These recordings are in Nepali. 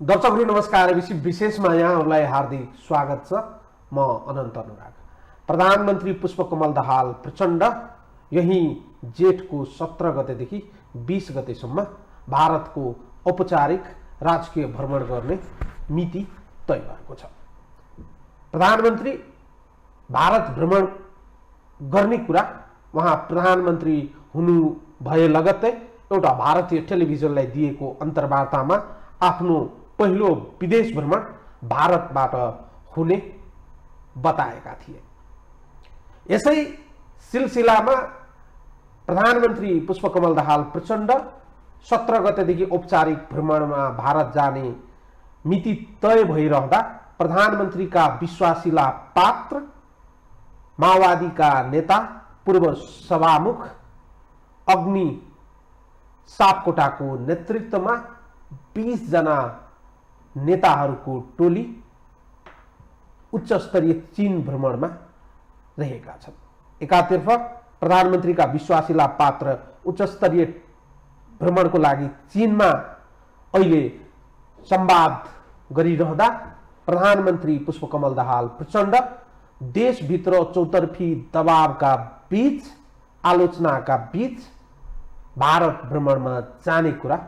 दर्शकहरू नमस्कार। एबीसी विशेषमा यहाँहरूलाई हार्दिक स्वागत छ। म अनन्त अनुराग। प्रधानमन्त्री पुष्पकमल दाहाल प्रचण्ड यही जेठको 17 गतेदेखि 20 गतेसम्म भारतको औपचारिक राजकीय भ्रमण गर्ने मिति तय भएको छ। प्रधानमन्त्री भारत भ्रमण गर्ने कुरा उहाँ प्रधानमन्त्री हुनु भए लगत्तै एउटा भारतीय टेलिभिजनलाई दिएको अन्तर्वार्तामा आफ्नो पहिलो विदेश भ्रमण भारतबाट हुने बताएका थिए। यसै सिलसिलामा प्रधानमन्त्री पुष्पकमल दाहाल प्रचण्ड 17 गतेदेखि औपचारिक भ्रमणमा भारत जाने मिति तय भइरहँदा प्रधानमन्त्रीका विश्वासिला पात्र, माओवादीका नेता, पूर्व सभामुख अग्नि सापकोटाको नेतृत्वमा 20 जना नेताहरूको टोली उच्च स्तरीय चीन भ्रमणमा रहेका छन्। एकातर्फ प्रधानमन्त्रीका विश्वासिला पात्र उच्च स्तरीय भ्रमणको लागि चीनमा अहिले संवाद गरिरहँदा प्रधानमन्त्री पुष्पकमल दाहाल प्रचण्ड देशभित्र चौतर्फी दबावका बीच, आलोचनाका बीच भारत भ्रमणमा जाने कुरा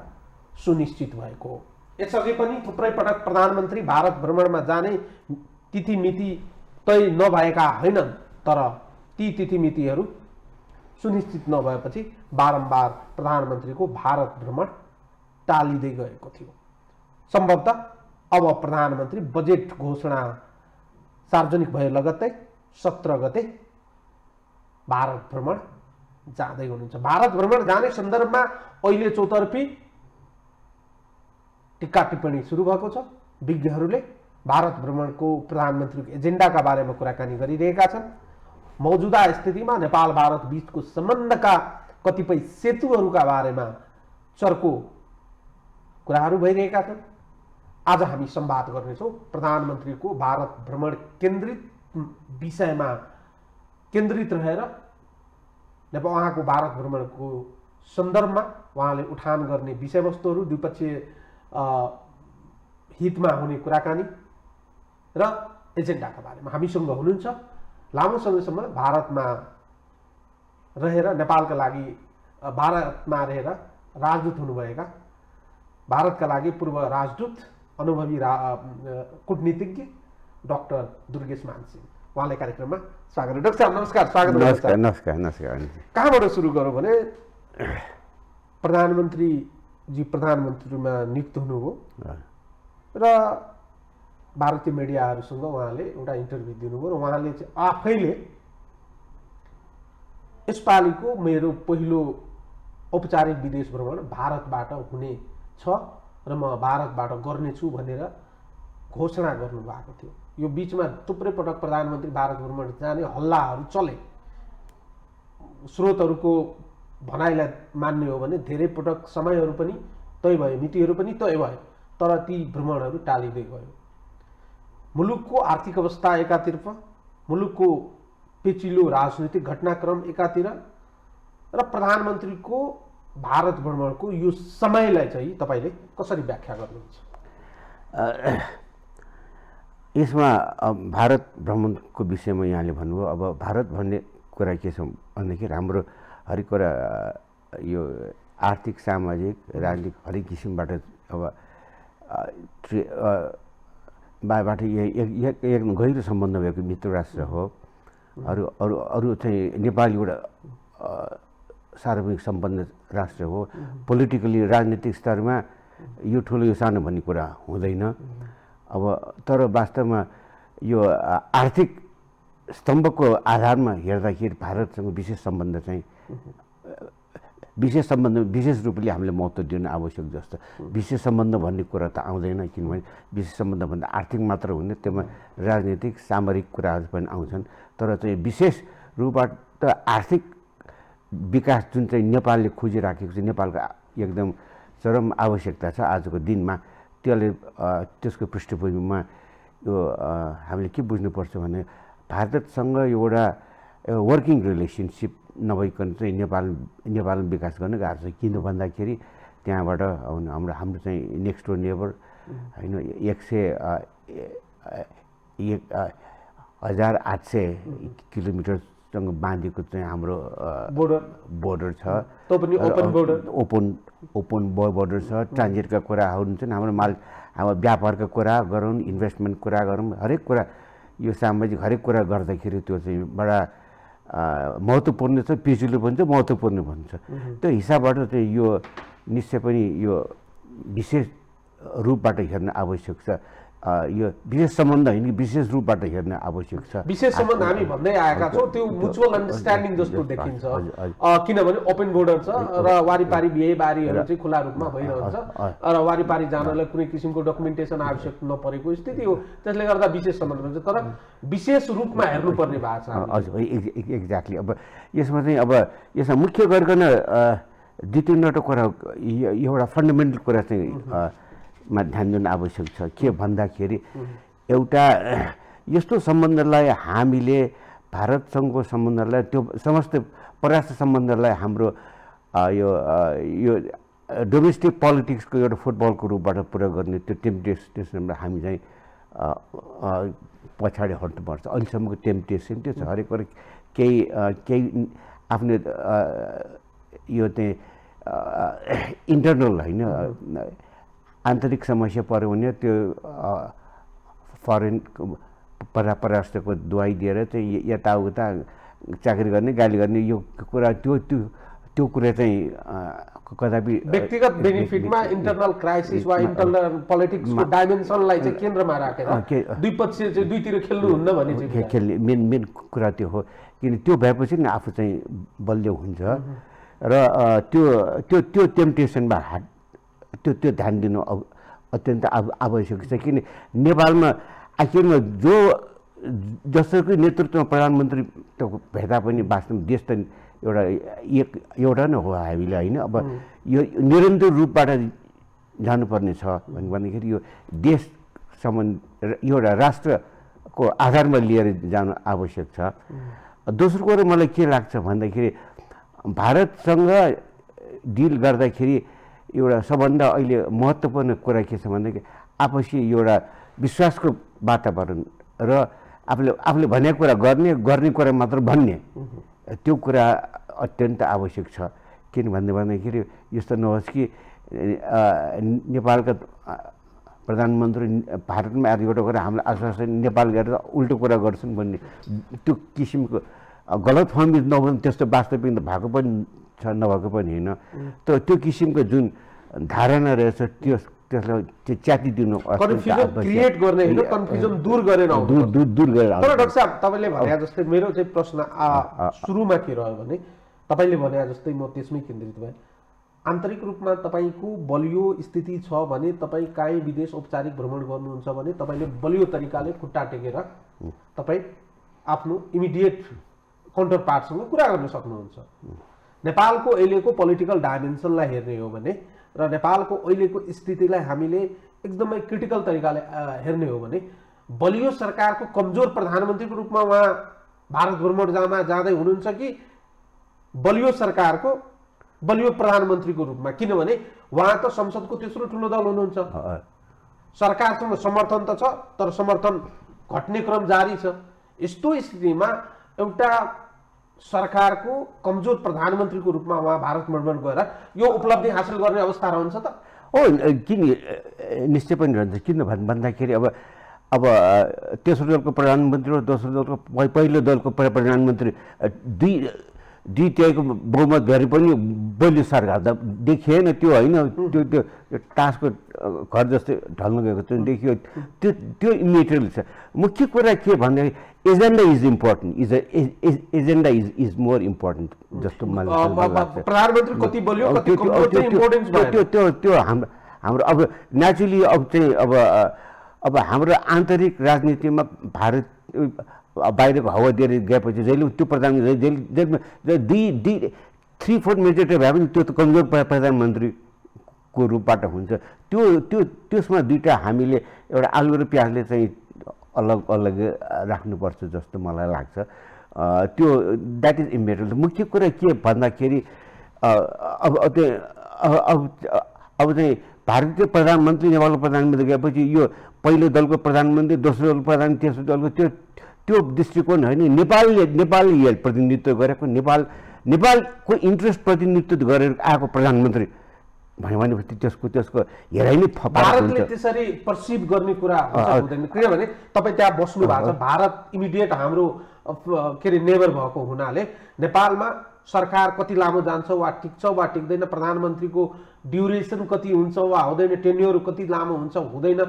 सुनिश्चित भएको हो। यसअघि पनि थुप्रै पटक प्रधानमन्त्री भारत भ्रमणमा जाने तिथिमिति तय नभएका होइनन्, तर ती तिथिमितिहरू सुनिश्चित नभएपछि बारम्बार प्रधानमन्त्रीको भारत भ्रमण टालिँदै गएको थियो। सम्भवतः अब प्रधानमन्त्री बजेट घोषणा सार्वजनिक भए लगत्तै 17 गते भारत भ्रमण जाँदै हुनुहुन्छ। भारत भ्रमण जाने सन्दर्भमा अहिले चौतर्फी टिक्का टिप्पणी सुरु भएको छ। विज्ञहरूले भारत भ्रमणको प्रधानमन्त्रीको एजेन्डाका बारेमा कुराकानी गरिरहेका छन्। मौजूदा स्थितिमा नेपाल भारत बीचको सम्बन्धका कतिपय सेतुहरूका बारेमा चर्को कुराहरू भइरहेका छन्। आज हामी संवाद गर्नेछौँ प्रधानमन्त्रीको भारत भ्रमण केन्द्रित विषयमा केन्द्रित रहेर उहाँको भारत भ्रमणको सन्दर्भमा उहाँले उठान गर्ने विषयवस्तुहरू, द्विपक्षीय हितमा हुने कुराकानी र एजेन्डाका बारेमा। हामीसँग हुनुहुन्छ लामो समयसम्म भारतमा रहेर नेपालका लागि भारतमा रहेर राजदूत हुनुभएका भारतका लागि पूर्व राजदूत, अनुभवी कूटनीतिज्ञ डाक्टर दुर्गेश मानसिंह, उहाँलाई कार्यक्रममा स्वागत। डाक्टर साहब नमस्कार। स्वागत। नमस्कार। नमस्कार। नमस्कार। कहाँबाट सुरु गरौँ भने प्रधानमन्त्रीजी प्रधानमन्त्रीमा नियुक्त हुनुभयो र भारतीय मिडियाहरूसँग उहाँले एउटा इन्टरभ्यू दिनुभयो र उहाँले चाहिँ आफैले यसपालिको मेरो पहिलो औपचारिक विदेश भ्रमण भारतबाट हुने छ र म भारतबाट गर्नेछु भनेर घोषणा गर्नुभएको थियो। यो बीचमा थुप्रै पटक प्रधानमन्त्री भारत भ्रमण जाने हल्लाहरू चले। स्रोतहरूको भनाइलाई मान्ने हो भने धेरै पटक समयहरू पनि तय भए, मितिहरू पनि तय भए, तर ती भ्रमणहरू टालिँदै गयो। मुलुकको आर्थिक अवस्था एकातिर, मुलुकको पेचिलो राजनीतिक घटनाक्रम एकातिर र प्रधानमन्त्रीको भारत भ्रमणको यो समयलाई चाहिँ तपाईँले कसरी व्याख्या गर्नुहुन्छ? यसमा भारत भ्रमणको विषयमा यहाँले भन्नुभयो। अब भारत भन्ने कुरा के छ भन्दाखेरि हाम्रो हरेक कुरा यो आर्थिक, सामाजिक, राजनीतिक हरेक किसिमबाट अब बाट एक गहिरो सम्बन्ध भएको मित्र राष्ट्र हो। अरू चाहिँ नेपाल एउटा सार्वजनिक सम्बन्ध राष्ट्र हो। पोलिटिकली, राजनीतिक स्तरमा यो ठुलो यो सानो भन्ने कुरा हुँदैन। अब तर वास्तवमा यो आर्थिक स्तम्भको आधारमा हेर्दाखेरि भारतसँग विशेष रूपले हामीले महत्त्व दिनु आवश्यक जस्तो। विशेष सम्बन्ध भन्ने कुरा त आउँदैन, किनभने विशेष सम्बन्ध भन्दा आर्थिक मात्र हुने, त्यसमा राजनीतिक, सामरिक कुराहरू पनि आउँछन्। तर चाहिँ विशेष रूपबाट आर्थिक विकास जुन चाहिँ नेपालले खोजिराखेको छ, नेपालको एकदम चरम आवश्यकता छ आजको दिनमा, त्यसको पृष्ठभूमिमा यो हामीले के बुझ्नुपर्छ भने भारतसँग एउटा वर्किङ रिलेसनसिप नभइकन चाहिँ नेपाल विकास गर्न गाह्रो छ। किन भन्दाखेरि त्यहाँबाट हाम्रो चाहिँ नेक्स्ट डोर नेबर होइन 1800 किलोमिटरसँग बाँधेको चाहिँ हाम्रो बोर्डर छ। त्यो पनि ओपन बोर्डर छ। ट्रान्जिटका कुराहरू हुन्छन्, हाम्रो व्यापारका कुरा गरौँ, इन्भेस्टमेन्ट कुरा गरौँ, हरेक कुरा यो सामाजिक हरेक कुरा गर्दाखेरि त्यो चाहिँ बडा महत्त्वपूर्ण छ। पिछिलो पनि छ, महत्त्वपूर्ण पनि छ। त्यो हिसाबबाट चाहिँ यो निश्चय पनि यो विशेष रूपबाट हेर्न आवश्यक छ। यो विशेष सम्बन्ध होइन कि विशेष रूपबाट हेर्न आवश्यक छ। विशेष सम्बन्ध हामी भन्दै आएका छौँ, त्यो म्युचुअल अन्डरस्ट्यान्डिङ जस्तो देखिन्छ। किनभने ओपन बोर्डर छ र वारिपारि बिहेबारीहरू चाहिँ खुला रूपमा भइरहन्छ र वारिपारि जानलाई कुनै किसिमको डकुमेन्टेसन आवश्यक नपरेको स्थिति हो। त्यसले गर्दा विशेष सम्बन्ध भन्छ, तर विशेष रूपमा हेर्नुपर्ने भएको छ। हजुर, एक्ज्याक्टली। अब यसमा चाहिँ अब यसमा मुख्य गरिकन दुई तिनवटा कुरा, एउटा फन्डामेन्टल कुरा चाहिँ मा ध्यान दिनु आवश्यक छ। के भन्दाखेरि एउटा यस्तो सम्बन्धलाई हामीले भारतसँगको सम्बन्धलाई, त्यो समस्त परराष्ट्र सम्बन्धलाई हाम्रो यो डोमेस्टिक पोलिटिक्सको एउटा फुटबलको रूपबाट पुरा गर्ने त्यो टेम्पटेसनबाट हामी चाहिँ पछाडि हट्नुपर्छ। अहिलेसम्मको टेम्पटेसन त्यो छ। हरेक कुरा केही आफ्नो यो चाहिँ इन्टरनल होइन, आन्तरिक समस्या पऱ्यो भने त्यो फरेन परराष्ट्रको दुवाई दिएर चाहिँ यताउता चाकरी गर्ने, गाली गर्ने, यो कुरा त्यो कुरा चाहिँ कदापि व्यक्तिगत बेनिफिटमा इन्टरनल क्राइसिस वा इन्टरनल पोलिटिक्सको डाइमेन्सनलाई चाहिँ केन्द्रमा राखेर दुईपक्ष चाहिँ दुईतिर खेल्नुहुन्न भन्ने चाहिँ खेल्ने मेन कुरा त्यो हो। किन त्यो भएपछि नि आफू चाहिँ बलियो हुन्छ र त्यो टेम्पटेसनमा त्यो ध्यान दिनु अत्यन्त आवश्यक छ। किन नेपालमा आखिरमा जसको नेतृत्वमा प्रधानमन्त्री भेट्दा पनि वास्तवमा देश त एउटा नै हो हामीले, होइन? अब यो निरन्तर रूपबाट जानुपर्ने छ भन्दाखेरि यो देश सम्बन्ध एउटा राष्ट्रको आधारमा लिएर जानु आवश्यक छ। दोस्रो कुरो मलाई के लाग्छ भन्दाखेरि भारतसँग डिल गर्दाखेरि एउटा सबभन्दा अहिले महत्त्वपूर्ण कुरा के छ भन्दाखेरि आपसी एउटा विश्वासको वातावरण र आफूले भनेको कुरा गर्ने कुरा मात्र भन्ने, त्यो कुरा अत्यन्त आवश्यक छ। किन भन्दाखेरि यस्तो नहोस् कि नेपालका प्रधानमन्त्री भारतमा आएर एउटा कुरा हामीलाई आश्वासन नेपाल गएर उल्टो कुरा गर्छन् भन्ने त्यो किसिमको गलत फहमी नभए त्यस्तो वास्तविक भएको पनि छ, नभएको पनि होइन। त्यो किसिमको जुन धारणा रहेछ त्यसलाई च्यातिदिनु, कन्फ्युजन क्रिएट गर्ने होइन, कन्फ्युजन दूर गरेर तर डाक्टर साहब तपाईँले भने जस्तै मेरो चाहिँ प्रश्न सुरुमा के रह्यो भने तपाईँले भने जस्तै म त्यसमै केन्द्रित भएँ। आन्तरिक रूपमा तपाईँको बलियो स्थिति छ भने तपाईँ काहीँ विदेश औपचारिक भ्रमण गर्नुहुन्छ भने तपाईँले बलियो तरिकाले खुट्टा टेकेर तपाईँ आफ्नो इमिडिएट काउन्टर पार्टसँग कुरा गर्न सक्नुहुन्छ। नेपालको अहिलेको पोलिटिकल डाइमेन्सनलाई हेर्ने हो भने र नेपालको अहिलेको स्थितिलाई हामीले एकदमै क्रिटिकल तरिकाले हेर्ने हो भने बलियो सरकारको कमजोर प्रधानमन्त्रीको रूपमा उहाँ भारत भ्रमण जाँदै हुनुहुन्छ कि बलियो सरकारको बलियो प्रधानमन्त्रीको रूपमा? किनभने उहाँ त संसदको तेस्रो ठुलो दल हुनुहुन्छ, सरकारसँग समर्थन त छ तर समर्थन घट्ने क्रम जारी छ। यस्तो स्थितिमा एउटा सरकारको कमजोर प्रधानमन्त्रीको रूपमा उहाँ भारत भ्रमण गएर यो उपलब्धि हासिल गर्ने अवस्था रहन्छ त? हो, किन निश्चय पनि रहन्छ। किन भन्दाखेरि अब तेस्रो दलको प्रधानमन्त्री र दोस्रो दलको पहिलो दलको प्रधानमन्त्री दुई तिहाईको बहुमत भएर पनि बलियो सरकार त देखिएन। त्यो होइन, त्यो टास्कको घर जस्तै ढल्न गएको त्यो देखियो। त्यो इमेटेरियल छ। मुख्य कुरा के भन्दाखेरि agenda is important, agenda is more important जस्तो मलाई लाग्छ। प्रधानमन्त्री कति बलियो कति कमजोर चाहिँ इम्पोर्टेन्स भयो। त्यो हाम्रो अब नेचुरली अब हाम्रो आन्तरिक राजनीतिमा भारत बाहिरको हावा दिएर गएपछि जहिले त्यो प्रधानमन्त्री 3/4 मेजोरिटी भए पनि त्यो त कमजोर प्रधानमन्त्रीको रूपबाट हुन्छ। त्यसमा दुईवटा हामीले एउटा आलु र प्याजले चाहिँ अलग अलग राख्नुपर्छ जस्तो मलाई लाग्छ। त्यो द्याट इज इम्पोर्टेन्ट। मुख्य कुरा के भन्दाखेरि अब चाहिँ भारतीय प्रधानमन्त्री नेपालको प्रधानमन्त्री गएपछि यो पहिलो दलको प्रधानमन्त्री दोस्रो दलको प्रधानमन्त्री तेस्रो दलको त्यो दृष्टिकोण होइन। नेपालले प्रतिनिधित्व गरेको नेपालको इन्ट्रेस्ट प्रतिनिधित्व गरेर आएको प्रधानमन्त्री भनेपछि त्यसको हेराइ नै भारतले त्यसरी पर्सिभ गर्ने कुरा हुँदैन। किनभने तपाईँ त्यहाँ बस्नु भएको छ, भारत इमिडिएट हाम्रो के अरे नेबर भएको हुनाले नेपालमा सरकार कति लामो जान्छ वा टिक्छ वा टिक्दैन, प्रधानमन्त्रीको ड्युरेसन कति हुन्छ वा हुँदैन, टेन्योर कति लामो हुन्छ हुँदैन,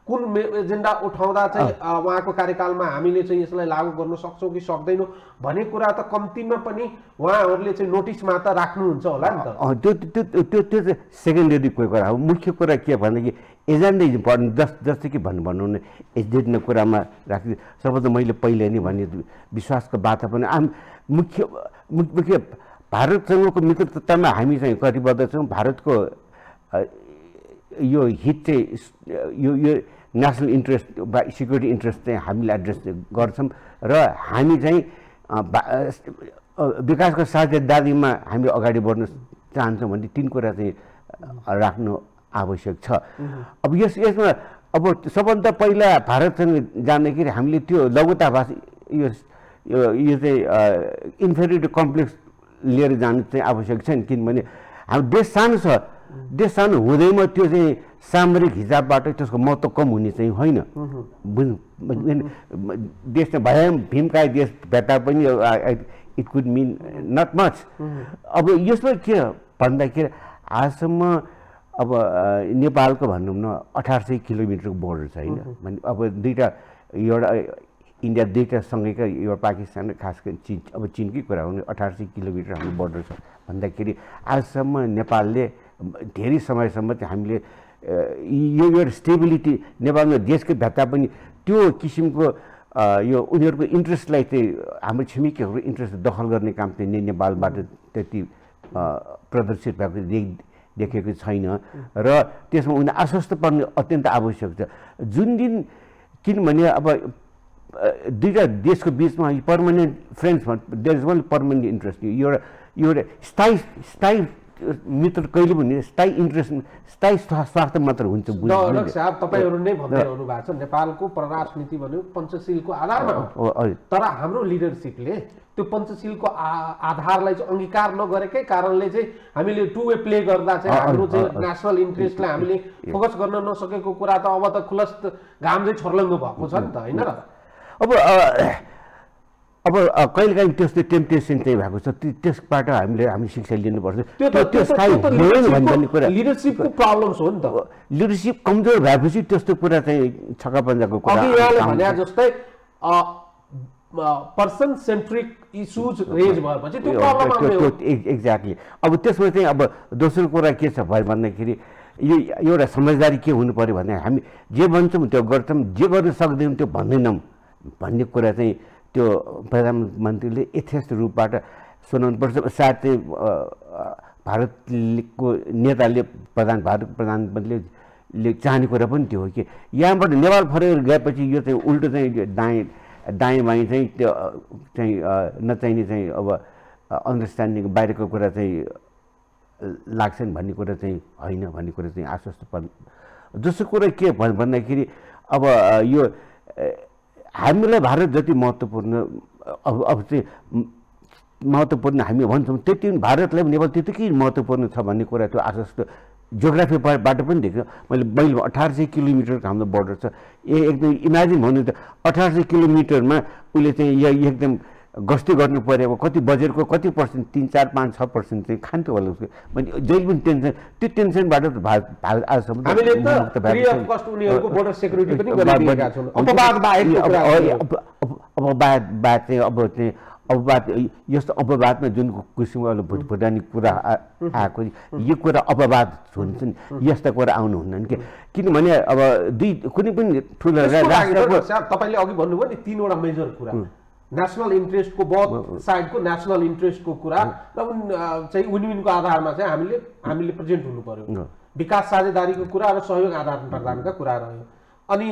कुन एजेन्डा उठाउँदा चाहिँ उहाँको कार्यकालमा हामीले चाहिँ यसलाई लागू गर्न सक्छौँ कि सक्दैनौँ भन्ने कुरा त कम्तीमा पनि उहाँहरूले चाहिँ नोटिसमा त राख्नुहुन्छ होला नि त। त्यो चाहिँ सेकेन्डरी कुरा हो। मुख्य कुरा के भनेदेखि एजेन्डा इम्पोर्टेन्ट, जस्तै कि भन्नु नै एजेन्डा कुरामा राख्दै सबभन्दा मैले पहिले नै भने विश्वासको वातावरण मुख्य भारतसँगको मित्रतामा हामी चाहिँ कटिबद्ध छौँ। भारतको यो हित चाहिँ यो नेसनल इन्ट्रेस्ट वा सिक्युरिटी इन्ट्रेस्ट चाहिँ हामीले एड्रेस गर्छौँ र हामी चाहिँ विकासको साझेदारीमा हामी अगाडि बढ्न चाहन्छौँ भने तीन कुरा चाहिँ राख्नु आवश्यक छ। अब यसमा अब सबभन्दा पहिला भारतसँग जाँदाखेरि हामीले त्यो लघुताभाष यो चाहिँ इन्फेरियोरिटी कम्प्लेक्स लिएर जानु चाहिँ आवश्यक छैन। किनभने हाम्रो देश सानो छ, देश सानो हुँदैमा त्यो चाहिँ सामरिक हिसाबबाट त्यसको महत्त्व कम हुने चाहिँ होइन। देश चाहिँ भए भीमकाय देश भेट्दा पनि it could mean not much. अब यसमा के भन्दाखेरि आजसम्म अब नेपालको भनौँ न 1800 किलोमिटरको बोर्डर छ होइन। भने अब एउटा इन्डिया दुईवटा सँगैका एउटा पाकिस्तान र खास गरी चीन, अब चीनकै कुरा हो भने 1800 किलोमिटर हाम्रो बोर्डर छ भन्दाखेरि आजसम्म नेपालले धेरै समयसम्म चाहिँ हामीले यो एउटा स्टेबिलिटी नेपालमा देशको भत्ता पनि त्यो किसिमको यो उनीहरूको इन्ट्रेस्टलाई चाहिँ हाम्रो छिमेकीहरूको इन्ट्रेस्ट दखल गर्ने काम चाहिँ नेपालबाट त्यति प्रदर्शित भएको देखेको छैन र त्यसमा उनीहरू आश्वस्त पर्ने अत्यन्त आवश्यक छ। जुन दिन किनभने अब दुईवटा देशको बिचमा permanent friends there is one permanent interest, एउटा स्थायी मित्र कहिले पनि स्थायी इन्ट्रेस्ट स्थायी स्वार्थ मात्र हुन्छ। डक्टर साहब तपाईँहरू नै भन्दै रहनु भएको छ नेपालको परराष्ट्र नीति भन्यो पञ्चशीलको आधारमा हो, तर हाम्रो लिडरसिपले त्यो पञ्चशीलको आधारलाई चाहिँ अङ्गीकार नगरेकै कारणले चाहिँ हामीले टु वे प्ले गर्दा चाहिँ हाम्रो चाहिँ नेसनल इन्ट्रेस्टलाई हामीले फोकस गर्न नसकेको कुरा त अब त खुलस्त घाम चाहिँ छर्लङ्ग भएको छ नि त होइन र। अब कहिलेकाहीँ त्यस्तो टेम्पटेसन चाहिँ भएको छ, त्यसबाट हामी शिक्षा लिनुपर्छ। लिडरसिपको प्रब्लम्स हो नि त, लिडरसिप कमजोर भएपछि त्यस्तो कुरा चाहिँ छक्कापन्जाको कुरा भने जस्तै पर्सन सेन्ट्रिक इस्युज रेज भएपछि त्यो प्रब्लम आउँछ। एक्ज्याक्टली। अब त्यसमा चाहिँ अब दोस्रो कुरा के छ भयो भन्दाखेरि यो एउटा समझदारी के हुनु पऱ्यो भने हामी जे भन्छौँ त्यो गर्छौँ, जे गर्न सक्दैनौँ त्यो भन्दैनौँ भन्ने कुरा चाहिँ त्यो प्रधानमन्त्रीले यथेष्ट रूपबाट सुनाउनुपर्छ। सायद चाहिँ भारतको नेताले भारतको प्रधानमन्त्रीले चाहने कुरा पनि त्यो हो कि यहाँबाट नेपाल फरेर गएपछि यो चाहिँ उल्टो चाहिँ दाएँ बाएँ चाहिँ त्यो चाहिँ नचाहिने चाहिँ अब अन्डरस्ट्यान्डिङ बाहिरको कुरा चाहिँ लाग्छन् भन्ने कुरा चाहिँ होइन भन्ने कुरा चाहिँ आश्वस्त पर्नु। दोस्रो कुरा के भन्दाखेरि अब यो हामीलाई भारत जति महत्त्वपूर्ण अब चाहिँ महत्त्वपूर्ण हामी भन्छौँ त्यति भारतलाई नेपाल त्यतिकै महत्त्वपूर्ण छ भन्ने कुरा त्यो आश्वस्त जियोग्राफीबाट पनि देख्छ। मैले 1800 किलोमिटरको हाम्रो बोर्डर छ। एकदम इमेजिन भन्नु त 1800 किलोमिटरमा उसले चाहिँ एकदम गस्ती गर्नु पऱ्यो। अब कति बजेटको कति पर्सेन्ट 3, 4, 5, 6% चाहिँ खान्थ्यो होला उसको। मैले जहिले पनि टेन्सन, त्यो टेन्सनबाट भारत आजसम्म हामीले त फ्री अफ कस्ट उनीहरूको बोर्डर सेक्युरिटी पनि गरिरहेका छौँ। अपवाद चाहिँ अपवाद यस्तो अपवादमा जुन किसिमको भुटानी कुरा आएको यो कुरा अपवाद हुन्छ नि, यस्ता कुरा आउनुहुन्न नि किनभने अब दुई कुनै पनि ठुलो तपाईँले अघि भन्नुभयो नि 3वटा मेजर कुरा, नेसनल इन्ट्रेस्टको बहुत साइडको नेसनल इन्ट्रेस्टको कुरा र चाहिँ विन-विनको आधारमा चाहिँ हामीले प्रेजेन्ट हुनु पर्यो। विकास साझेदारीको कुरा र सहयोग आदान प्रदानका कुरा रह्यो। अनि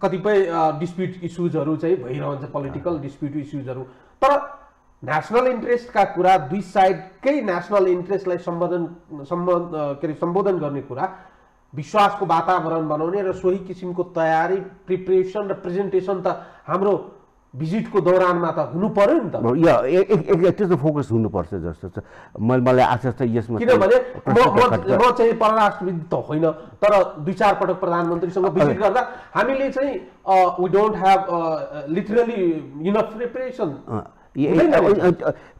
कतिपय डिस्प्युट इस्युजहरू चाहिँ भइरहन्छ, पोलिटिकल डिस्प्युट इस्युजहरू। तर नेसनल इन्ट्रेस्टका कुरा दुई साइडकै नेसनल इन्ट्रेस्टलाई सम्बोधन गर्ने कुरा विश्वासको वातावरण बनाउने र सोही किसिमको तयारी प्रिपरेसन र प्रेजेन्टेसन त हाम्रो भिजिटको दौरानमा त हुनु पर्यो नि त। त्यो त फोकस हुनुपर्छ जस्तो छ। मलाई आशा छ यसमा, किनभने म चाहिँ परराष्ट्रविद त होइन, तर 2-4 पटक प्रधानमन्त्रीसँग भिजिट गर्दा हामीले चाहिँ we don't have literally enough preparation.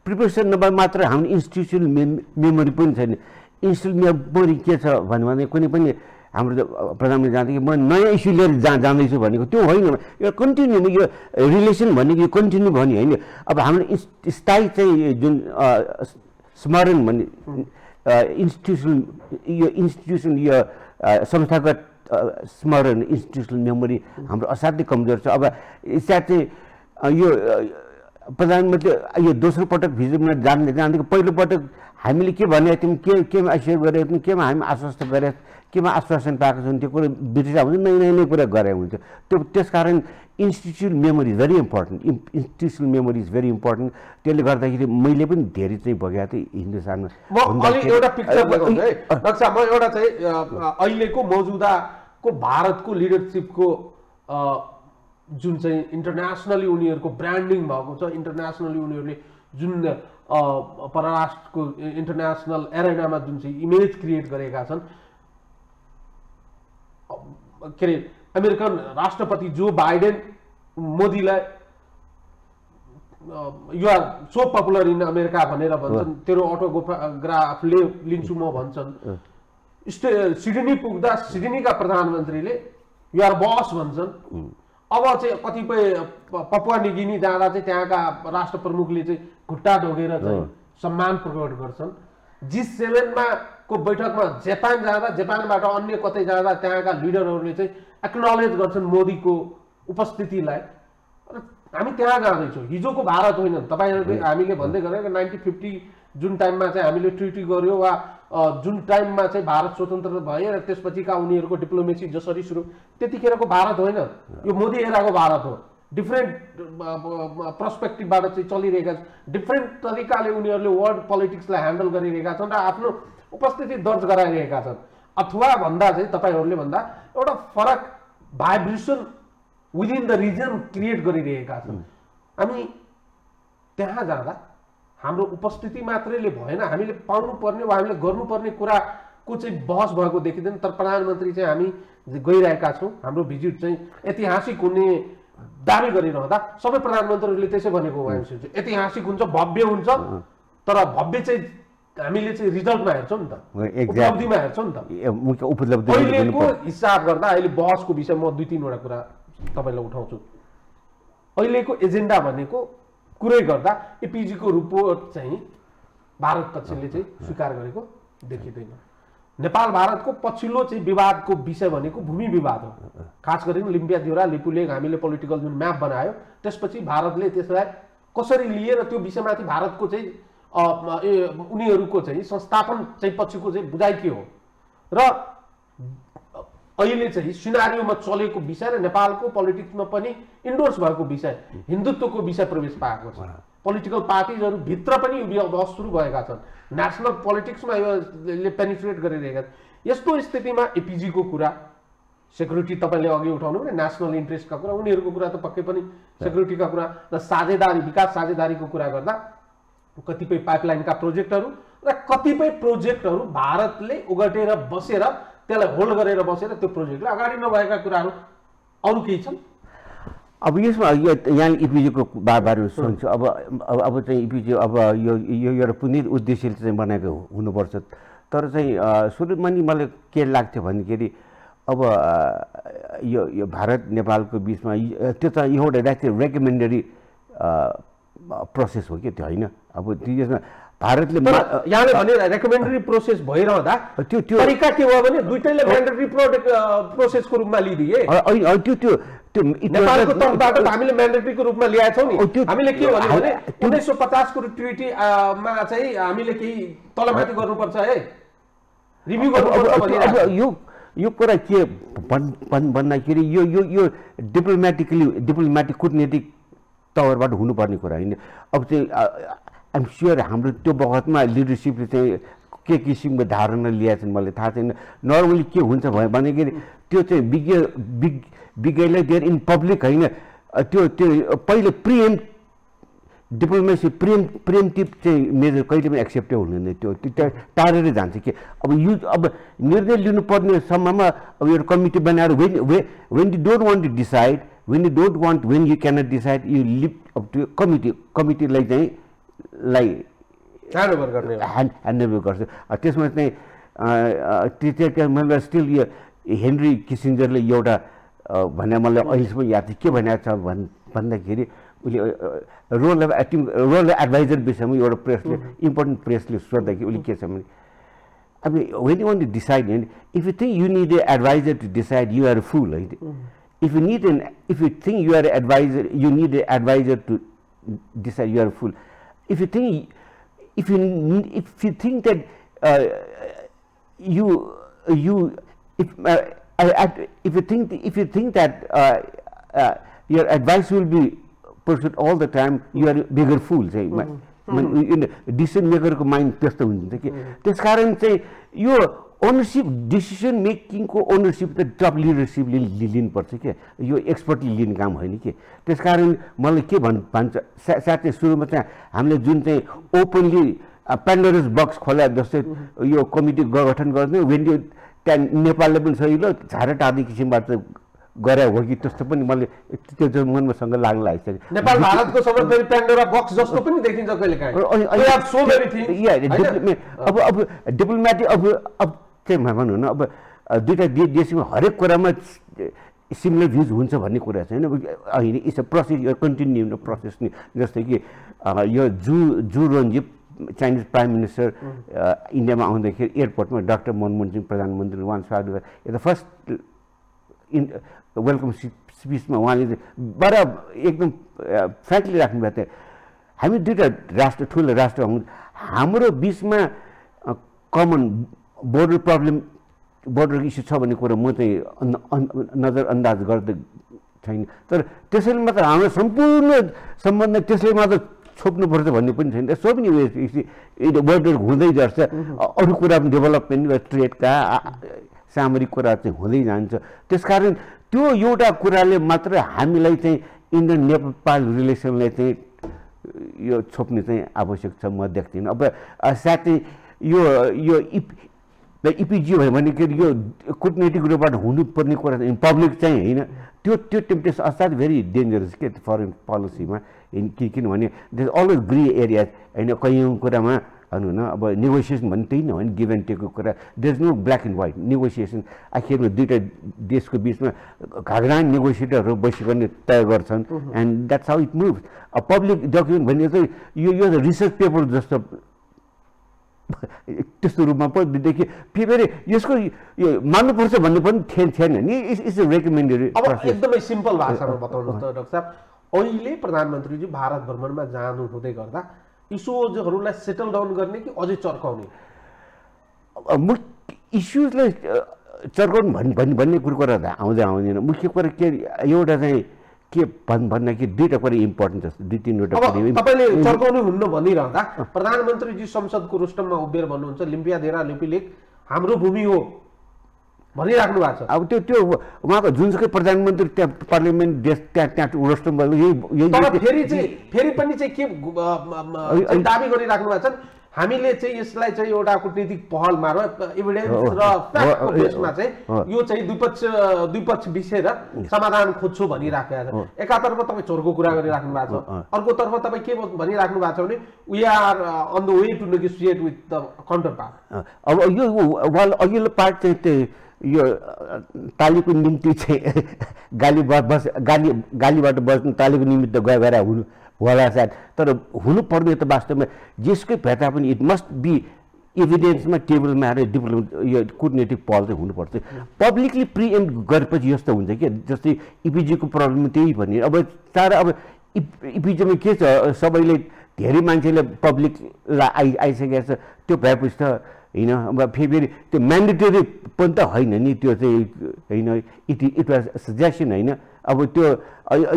Preparation नभए मात्र हाम्रो इन्स्टिट्युसनल मेमोरी पनि छैन। इन्स्टिट्युसनल मेमोरी के छ भने कुनै पनि हाम्रो प्रधानमन्त्री जाँदा कि म नयाँ इस्यु लिएर जाँदैछु भनेको त्यो होइन। यो कन्टिन्यू, यो रिलेसन भनेको यो कन्टिन्यू भन्ने होइन। अब हाम्रो स्थायी चाहिँ जुन स्मरण भन्ने इन्स्टिट्युसन यो संस्थागत स्मरण इन्स्टिट्युसनल मेमोरी हाम्रो असाध्यै कमजोर छ। अब यसमा चाहिँ यो प्रधानमन्त्री यो दोस्रो पटक भिजिटमा जाँदाको पहिलोपटक हामीले के भनेको थियौँ, केमा एस्योर गरेको थियौँ, केमा हामी आश्वस्त गरेका, केमा आश्वासन पाएको छौँ, त्यो कुरो बिर्सिया हुन्छ, नयाँ कुरा गरेको हुन्छ। त्यसकारण institutional memory is very important. Institutional memory is very important. त्यसले गर्दाखेरि मैले पनि धेरै चाहिँ भोगेको थिएँ हिन्दुस्तानमा। म अलि एउटा पिक्चर देखाउँछु है नक्सा। म एउटा चाहिँ अहिलेको मौजुदाको भारतको लिडरसिपको जुन चाहिँ इन्टरनेसनली उनीहरूको ब्रान्डिङ भएको छ, इन्टरनेसनली उनीहरूले जुन परराष्ट्रको इन्टरनेसनल एरेनामा जुन चाहिँ इमेज क्रिएट गरेका छन्, के अरे अमेरिकन राष्ट्रपति जो बाइडेन मोदीलाई you are so popular in America भनेर भन्छन्, तेरो अटोग्राफ लिन्छु म भन्छन्। सिडनी पुग्दा सिडनीका प्रधानमन्त्रीले यु आर बस भन्छन्। अब चाहिँ कतिपय पपुवा न्युगिनी जाँदा चाहिँ त्यहाँका राष्ट्र प्रमुखले चाहिँ खुट्टा ढोगेर चाहिँ सम्मान प्रकट गर्छन्। G7 को बैठकमा जापान जाँदा, जापानबाट अन्य कतै जाँदा त्यहाँका लिडरहरूले चाहिँ एक्नोलेज गर्छन् मोदीको उपस्थितिलाई। हामी त्यहाँ जाँदैछौँ, हिजोको भारत होइन। तपाईँहरूले हामीले भन्दै गरेको 1950 जुन टाइममा चाहिँ हामीले ट्रिटी गर्यो वा जुन टाइममा चाहिँ भारत स्वतन्त्र भयो र त्यसपछिका उनीहरूको डिप्लोमेसी जसरी सुरु, त्यतिखेरको भारत होइन, यो मोदी एराको भारत हो। डिफ्रेन्ट पर्सपेक्टिभबाट चाहिँ चलिरहेका छन्, डिफ्रेन्ट तरिकाले उनीहरूले वर्ल्ड पोलिटिक्सलाई ह्यान्डल गरिरहेका छन् र आफ्नो उपस्थिति दर्ज गराइरहेका छन्। अथवा भन्दा चाहिँ तपाईँहरूले भन्दा एउटा फरक vibration within the region create गरिरहेका छन्। हामी त्यहाँ जाँदा हाम्रो उपस्थिति मात्रैले भएन, हामीले पाउनुपर्ने वा हामीले गर्नुपर्ने कुराको चाहिँ बहस भएको देखिँदैन। तर प्रधानमन्त्री चाहिँ हामी गइरहेका छौँ, हाम्रो भिजिट चाहिँ ऐतिहासिक हुने दाबी गरिरहँदा सबै प्रधानमन्त्रीहरूले त्यसै भनेको चाहिँ ऐतिहासिक हुन्छ, भव्य हुन्छ। तर भव्य चाहिँ हामीले चाहिँ रिजल्टमा हेर्छौँ नि त, उपलब्धिमा हेर्छौँ नि त। अहिलेको हिसाब गर्दा अहिले बहसको विषय म 2-3 वटा कुरा तपाईँलाई उठाउँछु। अहिलेको एजेन्डा भनेको कुरै गर्दा एपिजीको रिपोर्ट चाहिँ भारत पक्षले चाहिँ स्वीकार गरेको देखिँदैन। नेपाल भारतको पछिल्लो चाहिँ विवादको विषय भनेको भूमि विवाद हो। खास गरी लिम्पियादिउरा लिपुलेक हामीले पोलिटिकल जुन म्याप बनायो त्यसपछि भारतले त्यसलाई कसरी लिए र त्यो विषयमाथि भारतको चाहिँ उनीहरूको चाहिँ संस्थापन चाहिँ पछिको चाहिँ बुझाइ के हो र अहिले चाहिँ सिनारियोमा चलेको विषय र नेपालको पोलिटिक्समा पनि इन्डोर्स भएको विषय हिन्दुत्वको विषय प्रवेश पाएको छ। पोलिटिकल पार्टिजहरू भित्र पनि बहस सुरु भएका छन्, नेसनल पोलिटिक्समा यसले पेनिट्रेट गरिरहेका छन्। यस्तो स्थितिमा एपिजीको कुरा, सेक्युरिटी तपाईँले अघि उठाउनु भने नेसनल इन्ट्रेस्टका कुरा, उनीहरूको कुरा त पक्कै पनि सेक्युरिटीका कुरा र साझेदारी, विकास साझेदारीको कुरा गर्दा कतिपय पाइपलाइनका प्रोजेक्टहरू र कतिपय प्रोजेक्टहरू भारतले उगटेर बसेर त्यसलाई होल्ड गरेर बसेर त्यो प्रोजेक्टले अगाडि नभएका कुराहरू अरू केही छन्। अब यसमा यहाँ इपिजीको बारेमा सोच्छु। अब चाहिँ इपिजी अब यो एउटा पुनित उद्देश्यले चाहिँ बनाएको हुनुपर्छ। तर चाहिँ सुरुमा नि मलाई के लाग्थ्यो भन्दाखेरि अब यो भारत नेपालको बिचमा त्यो त एउटा रेकमेन्डरी प्रोसेस हो कि त्यो होइन। अब त्यसमा भारतले यहाँले भने रेकमेन्डरी प्रोसेस भइरहँदा त्यो तरिका के हो भने दुईटैले म्यान्डेटरी प्रोसेसको रूपमा लिदिए। त्यो नेपालको तर्फबाट हामीले म्यान्डेटरीको रूपमा ल्याएछौँ नि। हामीले के भन्यो भने 1950 को ट्रिटीमा चाहिँ हामीले केही तलमाथि गर्नुपर्छ है, रिभ्यू गर्नुपर्छ भनिरहेको। यो कुरा के भन्दाखेरि यो डिप्लोमेटिक कूटनीतिक तवरबाट हुनुपर्ने कुरा होइन। अब चाहिँ आइएम स्योर हाम्रो त्यो बखतमा लिडरसिपले चाहिँ के किसिमको धारणा लिएका छन् मलाई थाहा छैन। नर्मली के हुन्छ भनेखेरि त्यो चाहिँ विज्ञलाई देयर इन पब्लिक होइन, त्यो पहिले डिप्लोमेसी प्रिएम्प्टिभ चाहिँ मेजर कहिले पनि एक्सेप्टेबल हुँदैन, त्यो टाढेर जान्छ कि अब निर्णय लिनुपर्ने सम्ममा अब एउटा कमिटी बनाएर when you don't want to decide, when you can't decide you live up to कमिटीलाई चाहिँ ह्यान्डओभर गर्छ। त्यसमा चाहिँ मतलब स्टिल यो हेनरी किसिन्जरले एउटा भने मलाई अहिलेसम्म याद छ के भनेको छ भन्दाखेरि उसले रोल अफ एडभाइजर विषयमा एउटा प्रेसले इम्पोर्टेन्ट प्रेसले सोद्धाखेरि उसले के छ भने अब when you want to decide होइन, if you think you need a adviser to decide you are fool होइन, if you think you are adviser you need a adviser to decide you are fool, if you think that if you think that your advice will be pursued all the time, you are a bigger fool चाहिँ डिसिजन मेकरको माइन्ड त्यस्तो हुन्छ कि त्यसकारण चाहिँ यो ओनरसिप डिसिसन मेकिङको ओनरसिप त टप लिडरसिपले लिनुपर्छ क्या, यो एक्सपर्टले लिने काम होइन कि। त्यसकारण मलाई के भन्छ साथै सुरुमा चाहिँ हामीले जुन चाहिँ ओपनली पेन्डोरस बक्स खोला जस्तै यो कमिटी गठन गर्ने वेन यो त्यहाँ नेपालले पनि सहिलो झारा टार्ने किसिमबाट गरे हो कि त्यस्तो पनि मैले त्यो चाहिँ मनमासँग लाग्न लागेको छ। नेपाल भारतको सबैभरि पेन्डोरा बक्स जस्तो पनि देखिन्छ कहिलेकाहीँ। अब डिप्लोमेटिक अब चाहिँ भनौँ न अब दुईवटा देशमा हरेक कुरामा सिमिलर भ्युज हुन्छ भन्ने कुरा छैन, होइन इट्स अ प्रोसेस, यो कन्टिन्यू प्रोसेस नि। जस्तै कि यो जु रोन्जी चाइनिज प्राइम मिनिस्टर इन्डियामा आउँदाखेरि एयरपोर्टमा डाक्टर मनमोहन सिंह प्रधानमन्त्री उहाँ स्वागत गरे, यो फर्स्ट वेलकम स्पिचमा उहाँले बडा एकदम फ्रेङ्कली राख्नुभएको थियो, हामी दुईवटा राष्ट्र ठुलो राष्ट्र हौँ, हाम्रो बिचमा common border problem border issue छ भन्ने कुरा म चाहिँ नजरअन्दाज गर्दै छैन, तर त्यसैले मात्र हाम्रो सम्पूर्ण सम्बन्ध त्यसले मात्र छोप्नुपर्छ भन्ने पनि छैन। सो पनि बोर्डर हुँदै जान्छ, अरू कुरा पनि डेभलपमेन्ट ट्रेडका सामरिक कुरा चाहिँ हुँदै जान्छ। त्यसकारण त्यो एउटा कुराले मात्र हामीलाई चाहिँ इन्डियन नेपाल रिलेसनलाई चाहिँ यो छोप्ने चाहिँ आवश्यक छ म देख्दिनँ। अब साथै यो इपिजी भयो भनेखेरि यो कुटनीतिक रूपबाट हुनुपर्ने कुरा पब्लिक चाहिँ होइन, त्यो टेम्पटेसन असाध्यै भेरी डेन्जरस के फरेन पोलिसीमा किनभने देयर अलवेज ग्रे एरिया होइन, कयौँ कुरामा भनौँ न अब नेगोसिएसन भन्ने त्यही नभए घिभ एन्ड टेकको कुरा, there is no black and white negotiation. आखिरमा दुईवटा देशको बिचमा घाग्रा नेगोसिएटरहरू बसिकन तय गर्छन् and that's how it moves. Public document भन्ने चाहिँ यो रिसर्च पेपर जस्तो त्यस्तो रूपमा पनि देखियो, फेरि यसको यो मान्नुपर्छ भन्ने पनि थिएन नि, इट्स अ रेकमेन्डेड। अब एकदमै सिम्पल भाषामा बताउनुहोस् त डाक्टर साहब, अहिले प्रधानमन्त्रीजी भारत भ्रमणमा जानु हुँदै गर्दा इस्युजहरूलाई सेटल डाउन गर्ने कि अझै चर्काउने? इस्युजलाई चर्काउनु भन्ने कुरा त आउँदैन। मुख्य कुरा के एउटा चाहिँ के भन्दाखेरि दुईवटा कुरा इम्पोर्टेन्ट छ, दुई तिनवटा कुरा। तपाईँले चर्काउनु हुन्न भनिरहँदा प्रधानमन्त्रीजी संसदको रोस्टममा उभिएर भन्नुहुन्छ लिम्पिया धेरा लिपि लेक हाम्रो भूमि हो भनिराख्नु भएको छ। अब त्यो उहाँको जुनसुकै प्रधानमन्त्री त्यहाँ पार्लियामेन्ट देश त्यहाँ रोस्टम फेरि पनि चाहिँ के दाबी गरिराख्नु भएको छ, हामीले चाहिँ यसलाई चाहिँ एउटा कुटनीतिक पहल मार्फत एभिडेन्स र फ्याक्टको बेसमा चाहिँ यो चाहिँ द्विपक्ष बिसेर समाधान खोज्छु भनिराखेको छ। एकातर्फ तपाईँ चोरको कुरा गरिराख्नु भएको छ, अर्कोतर्फ तपाईँ के भनिराख्नु भएको छ भने we are on the way to negotiate with the counterpart. अब यो अघिल्लो पार्ट चाहिँ त्यो यो तालीको निम्ति चाहिँ गालीबाट बस्नु तालीको निमित्त गएर हुनु होला सायद, तर हुनुपर्ने त वास्तवमा जसकै भेटा पनि इट मस्ट बी एभिडेन्समा टेबलमा आएर डिप्लोमेट यो कुटनीतिक पहल चाहिँ हुनुपर्छ। पब्लिकली प्रिएम्प्ट गरेपछि यस्तो हुन्छ कि जस्तै इपिजीको प्रब्लम त्यही भन्ने। अब अब इपिजीमा के छ, सबैले धेरै मान्छेले पब्लिकलाई आइसकेको छ, त्यो भएपछि त होइन अब फेरि त्यो म्यान्डेटरी पनि त होइन नि, त्यो चाहिँ होइन इट वाज सजेसन होइन। अब त्यो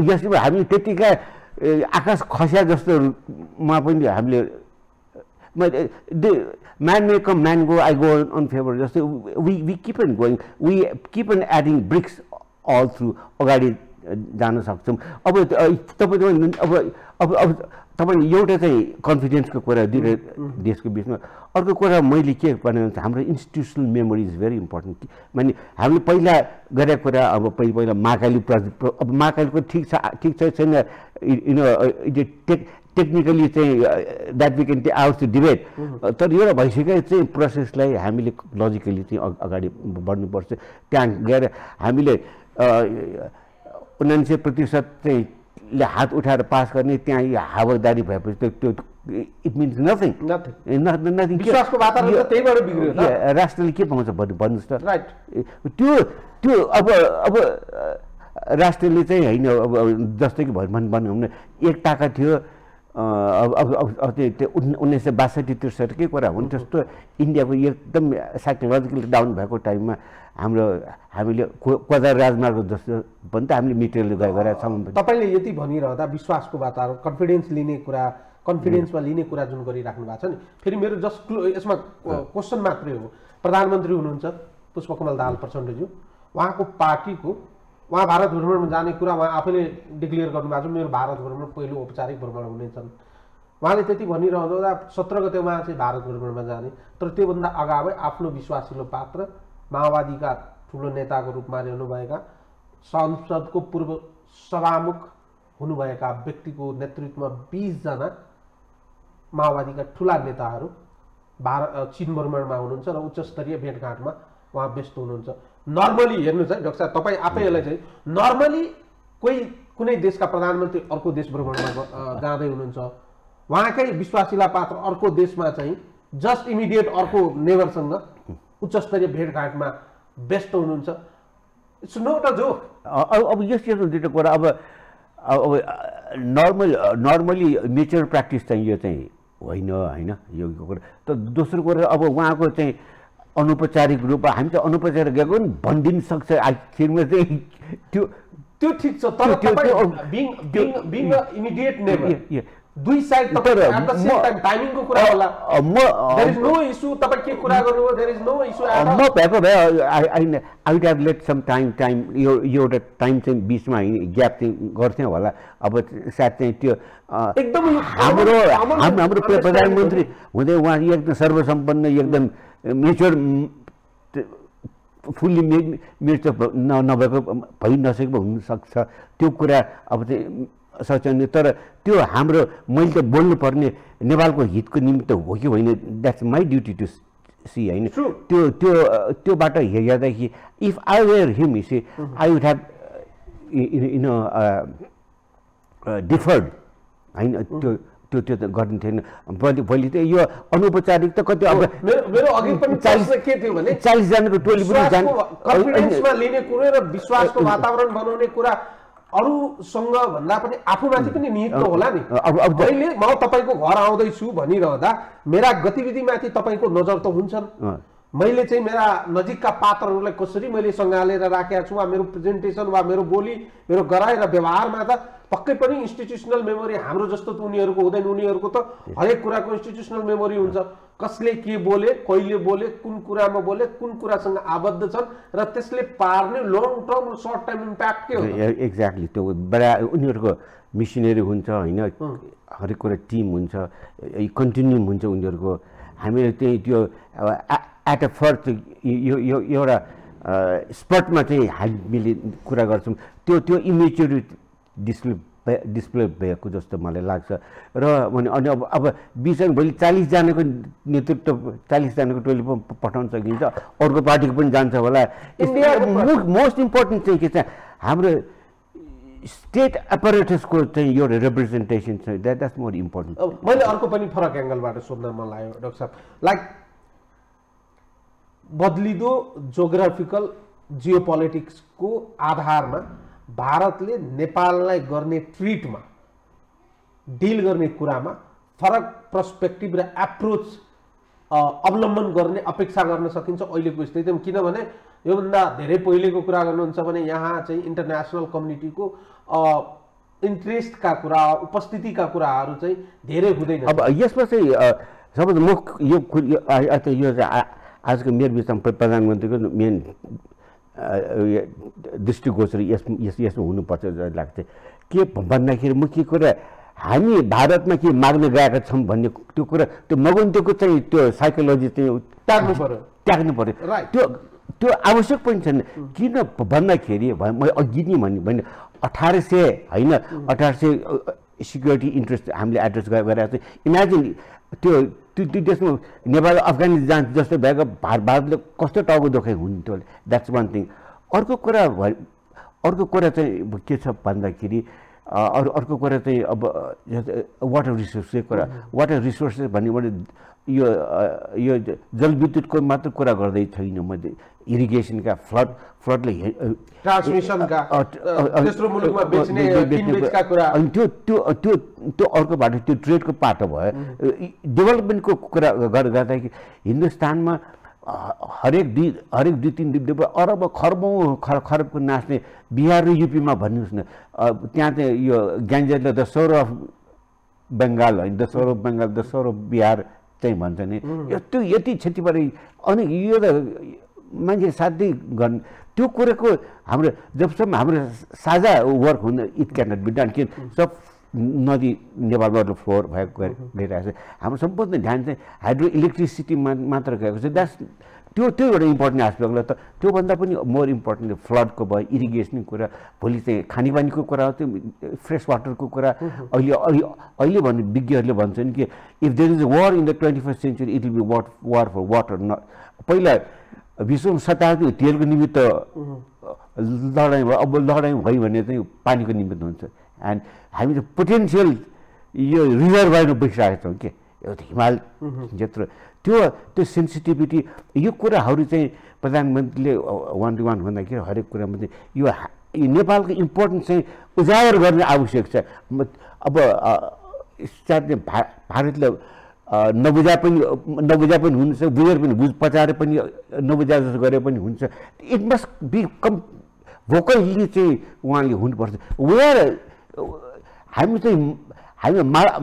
यसमा हामी त्यतिका आकाश खस्या जस्तोमा पनि हामीले man may come man go I go on favour जस्तै we keep on going we keep on adding bricks all through अगाडि जान सक्छौँ। अब तपाईँ अब तपाईँ एउटा चाहिँ कन्फिडेन्सको कुरा दुईवटा देशको बिचमा, अर्को कुरा मैले के भने हाम्रो institutional memory is very important. माने हामीले पहिला गरेको कुरा अब पहिला महाकाली प्रोजेक्ट, अब महाकालीको ठिक छ छैन, टेक्निकली चाहिँ that we can hours to debate, तर एउटा भइसकेको चाहिँ प्रोसेसलाई हामीले लजिकली चाहिँ अगाडि बढ्नुपर्छ। त्यहाँ गएर हामीले 99% चाहिँ हात उठाएर पास गर्ने, त्यहाँ हावादारी भएपछि त्यो इट मिन्स नथिङ। विश्वासको वातावरण त त्यहीबाट बिग्रियो त। राष्ट्रले के पाउँछ भन्नुहोस् त। राइट। त्यो अब राष्ट्रले चाहिँ होइन, अब जस्तै कि भनौँ भने एक टाका थियो, अब त्यो 1962-63 कुरा हुन्। त्यस्तो इन्डियाको एकदम साइकोलोजिकली डाउन भएको टाइममा हामीले कोजार राजमार्ग जस्तो पनि त हामीले मेटेरियल गरेका छौँ। तपाईँले यति भनिरहँदा विश्वासको वातावरण, कन्फिडेन्समा लिने कुरा जुन गरिराख्नु भएको छ नि, फेरि मेरो जस्ट यसमा क्वेसन मात्रै हो। प्रधानमन्त्री हुनुहुन्छ पुष्पकमल दाहाल प्रचण्डज्यू, उहाँको पार्टीको उहाँ भारत भ्रमणमा जाने कुरा उहाँ आफैले डिक्लेयर गर्नुभएको छ, मेरो भारत भ्रमण पहिलो औपचारिक भ्रमण हुनेछन्। उहाँले त्यति भनिरहँदा 17 गते उहाँ चाहिँ भारत भ्रमणमा जाने, तर त्योभन्दा अगावै आफ्नो विश्वासिलो पात्र, माओवादीका ठुलो नेताको रूपमा रहनुभएका, संसदको पूर्व सभामुख हुनुभएका व्यक्तिको नेतृत्वमा 20 जना माओवादीका ठुला नेताहरू चीन भ्रमणमा हुनुहुन्छ र उच्च स्तरीय भेटघाटमा उहाँ व्यस्त हुनुहुन्छ। नर्मली हेर्नुहोस् है डाक्टर साहब, तपाईँ आफैलाई चाहिँ नर्मली कुनै देशका प्रधानमन्त्री अर्को देश भ्रमणमा जाँदै हुनुहुन्छ, उहाँकै विश्वासिला पात्र अर्को देशमा चाहिँ जस्ट इमिडिएट अर्को नेबरसँग उच्च स्तरीय भेटघाटमा व्यस्त हुनुहुन्छ। It's not a joke. अब यस्तो दुईवटा कुरा, अब नर्मली नेचर प्र्याक्टिस चाहिँ यो चाहिँ होइन यो कुरा। त दोस्रो कुरा, अब उहाँको चाहिँ अनौपचारिक रूपमा हामी त अनौपचारिक गएको पनि भनिदिनु सक्छ आखिरमा चाहिँ त्यो ठिक छ, तर बिङ इमिडिएट नेबर दुई साइड टाइमिङको कुरा होला। देयर इज नो इशू, तपाईँ के कुरा गर्नुभयो, देयर इज नो इशू। म भएको भए I would have let some time यो एउटा टाइम चाहिँ बिचमा ग्याप चाहिँ गर्थ्यौँ होला। अब सायद चाहिँ त्यो एकदम हाम्रो प्रधानमन्त्री हुँदै उहाँ एकदम सर्वसम्पन्न, एकदम मेच्योर, फुल्ली मेच्योर नभएको भइ नसकेको हुनसक्छ, त्यो कुरा अब चाहिँ सच्याउने। तर त्यो हाम्रो मैले त बोल्नुपर्ने नेपालको हितको निमित्त हो कि होइन, that's my duty to see होइन। त्योबाट हेर्दाखेरि if I were him say I would have differed होइन, त्यो त गर्नु थिएन। भोलि त यो अनौपचारिक त कति, अब मेरो अघि पनि 40 के थियो भने 40 जनाको टोली पनि कन्फिडेन्समा लिने कुरा र विश्वासको वातावरण बनाउने कुरा अरूसँग भन्दा पनि आफूमाथि पनि निहित होला नि। अहिले म तपाईँको घर आउँदैछु भनिरहँदा मेरा गतिविधिमाथि तपाईँको नजर त हुन्छन्। मैले चाहिँ मेरा नजिकका पात्रहरूलाई कसरी मैले सँगालेर राखेका छु, वा मेरो प्रेजेन्टेसन वा मेरो बोली, मेरो गराइ र व्यवहारमा त पक्कै पनि इन्स्टिट्युसनल मेमोरी हाम्रो जस्तो त उनीहरूको हुँदैन। उनीहरूको त हरेक कुराको इन्स्टिट्युसनल मेमोरी हुन्छ, कसले के बोले, कहिले बोले, कुन कुरामा बोले, कुन कुरासँग आबद्ध छन्, र त्यसले पार्ने लङ टर्म र सर्ट टाइम इम्प्याक्ट के हुन्छ। एक्ज्याक्टली त्यो बडा उनीहरूको मिसनरी हुन्छ होइन, हरेक कुरा टिम हुन्छ, कन्टिन्युम हुन्छ उनीहरूको। हामीले चाहिँ त्यो एट अ फर्स्ट यो एउटा स्पटमा चाहिँ हामीले कुरा गर्छौँ, त्यो इमेच्योरिटी डिस्प्ले भएको जस्तो मलाई लाग्छ। र भने अनि अब बिचमा भोलि 40 जनाको नेतृत्व, 40 जनाको टोली पठाउन सकिन्छ, अर्को पार्टीको पनि जान्छ होला। मोस्ट इम्पोर्टेन्ट चाहिँ के छ, हाम्रो स्टेट एपरेटसको चाहिँ यो रिप्रेजेन्टेसन छ, द्याट्स मोर इम्पोर्टेन्ट। मैले अर्को पनि फरक एङ्गलबाट सोध्न मन लाग्यो डाक्टर साहब, लाइक बदलिदो जोग्राफिकल जियोपोलिटिक्सको आधारमा भारतले नेपाललाई गर्ने ट्रिटमा, डिल गर्ने कुरामा फरक पर्सपेक्टिभ र एप्रोच अवलम्बन गर्ने अपेक्षा गर्न सकिन्छ अहिलेको स्थितिमा। किनभने योभन्दा धेरै पहिलेको कुरा गर्नुहुन्छ भने यहाँ चाहिँ इन्टरनेसनल कम्युनिटीको इन्ट्रेस्टका कुरा, उपस्थितिका कुराहरू चाहिँ धेरै हुँदैन। अब यसमा चाहिँ सबभन्दा आजको मेरो बिचमा प्रधानमन्त्रीको मेन दृष्टिगोचर यसमा हुनुपर्छ जस्तो लाग्छ। के भन्दाखेरि मुख्य कुरा हामी भारतमा के माग्न गएका छौँ भन्ने त्यो कुरा, त्यो मगन्तीको चाहिँ त्यो साइकोलोजी चाहिँ त्याग्नु पर्यो। त्यो आवश्यक पनि छैन। किन भन्दाखेरि मैले अघि नै भने 1800 होइन 1800 सिक्युरिटी इन्ट्रेस्ट हामीले एड्रेस गरेका छौँ। इमेजिन त्यो देशमा नेपाल अफगानिस्तान जस्तो भएको भारतले कस्तो टाउको दुखाइ हुन्थ्यो। That's one thing. अर्को कुरा चाहिँ के छ भन्दाखेरि अर्को कुरा चाहिँ अब वाटर रिसोर्सको कुरा। वाटर रिसोर्सेस भन्ने मैले यो जलविद्युतको मात्र कुरा गर्दै छैन मैले, इरिगेसनका फ्लडले ट्रान्समिसनका तेस्रो मुलुकमा बेच्ने किनबेचका कुरा, अनि त्यो अर्को बाटो त्यो ट्रेडको पाटो भयो। डेभलपमेन्टको कुरा गर्दाखेरि हिन्दुस्तानमा हरेक दुई तीन अरब खरबको नाच्ने बिहार र युपीमा भन्नुहोस् न, त्यहाँ चाहिँ यो ग्यान्जेसले द सोर अफ बङ्गाल होइन, the sorrow of Bengal, the sorrow of Bihar चाहिँ भन्छ नि। त्यो यति क्षतिपरि अनि यो त मान्छे साध्यै गर्नु त्यो कुराको हाम्रो जबसम्म हाम्रो साझा वर्क हुन it can not be done. किन सब नदी नेपालबाट फ्लोर भएको गइरहेको छ। हाम्रो सम्पूर्ण ध्यान चाहिँ हाइड्रो इलेक्ट्रिसिटीमा मात्र गएको छ। त्यो एउटा इम्पोर्टेन्ट एस्पेक्ट ल। त त्योभन्दा पनि मोर इम्पोर्टेन्ट फ्लडको भयो, इरिगेसनको कुरा, भोलि चाहिँ खानेपानीको कुरा हो, त्यो फ्रेस वाटरको कुरा। अहिले भन्ने विज्ञहरूले भन्छन् कि if there is a war in the 21st century it will be war for water. पहिला विश्वमा शताब्दी तेलको निमित्त लडाइँ भयो, अब लडाइँ भयो भने चाहिँ पानीको निमित्त हुन्छ। एन्ड हामी त पोटेन्सियल यो रिजर्भरमा बसिरहेका छौँ के एउटा हिमाल क्षेत्र। त्यो सेन्सिटिभिटी यो कुराहरू चाहिँ प्रधानमन्त्रीले 1 to 1 भन्दाखेरि हरेक कुरामा चाहिँ यो नेपालको इम्पोर्टेन्स चाहिँ उजागर गर्ने आवश्यक छ। अब सायद भारतले नबुझा पनि हुन्छ, बुझेर पनि पचाएर पनि नबुझा जस्तो गरे पनि हुन्छ। इट मस्ट बी भोकल्ली चाहिँ उहाँले हुनुपर्छ। वेयर हामी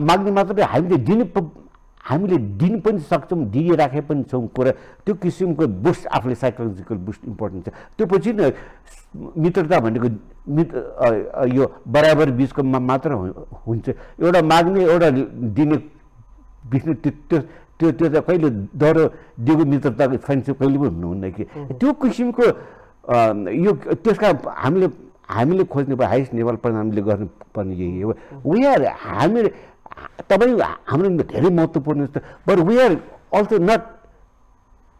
माग्ने मात्रै हामीले दिन पनि सक्छौँ, दिइराखे पनि छौँ कुरा। त्यो किसिमको बुस्ट आफूले साइकोलोजिकल बुस्ट इम्पोर्टेन्ट छ। त्यो पछि न मित्रता भनेको यो बराबर बिचको मात्र हुन्छ। एउटा माग्ने एउटा दिने बिच त्यो त कहिले डरो दिगो मित्रताको फ्रेन्डसिप कहिले पनि हुनुहुन्न कि त्यो किसिमको यो त्यसका हामीले खोज्ने भयो। हाइस्ट नेपाल प्रधानमन्त्रीले गर्नुपर्ने यही हो। हामी तपाईँ हाम्रो धेरै महत्त्वपूर्ण छ, but we are also not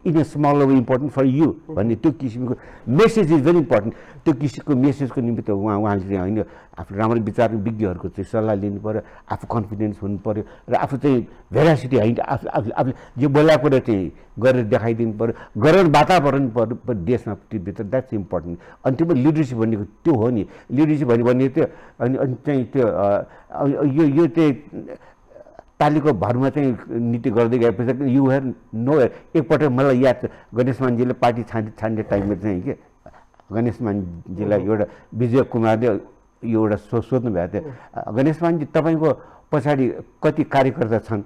in a small way important for you भन्ने त्यो किसिमको मेसेज इज भेरी इम्पोर्टेन्ट। त्यो किसिमको मेसेजको निमित्त उहाँले चाहिँ होइन आफ्नो राम्रो विचार विज्ञहरूको चाहिँ सल्लाह लिनु पऱ्यो, आफू कन्फिडेन्स हुनु पऱ्यो र आफू चाहिँ भेरासिटी होइन आफूले जे बोलाएको कुरा चाहिँ गरेर देखाइदिनु पऱ्यो। गरेर वातावरण पऱ्यो देशमा भित्र। That's important. अनि त्यो लिडरसिप भनेको त्यो हो नि। लिडरसिप भने त्यो अनि चाहिँ त्यो यो चाहिँ तालीको भरमा चाहिँ नीति गर्दै गएपछि यु हेयर नो। एकपल्ट मलाई याद छ गणेश मानजीले पार्टी छान्ने टाइममा चाहिँ के गणेश मानजीलाई एउटा विजय कुमारले यो एउटा सोध्नु भएको थियो, गणेश मानजी तपाईँको पछाडि कति कार्यकर्ता छन्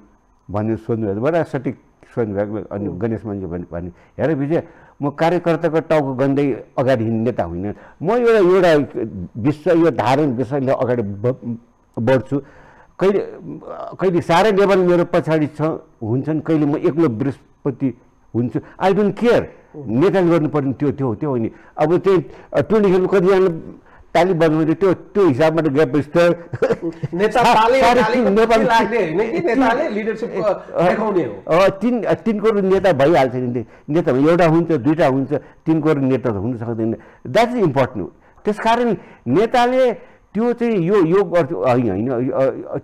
भनेर सोध्नु भएको थियो। बडा सठिक सोध्नु भएको। अनि गणेश मानजी भने हेर विजय, म कार्यकर्ताको टाउको गन्दै अगाडि हिँड्ने नेता होइन। म एउटा विश्व यो धारण विषयले अगाडि बढ्छु। कहिले सारा नेपाल मेरो पछाडि हुन्छन्, कहिले म एक्लो बृहस्पति हुन्छु। I don't care. नेताले गर्नुपर्ने त्यो हो नि। अब चाहिँ टोली खेल्नु कतिजना ताली बजाउने त्यो हिसाबबाट गएपछि त तिन करोड नेता भइहाल्छ नि। नेता एउटा हुन्छ, दुईवटा हुन्छ, 3 करोड नेता त हुन सक्दैन। That's important. त्यसकारण नेताले त्यो चाहिँ यो होइन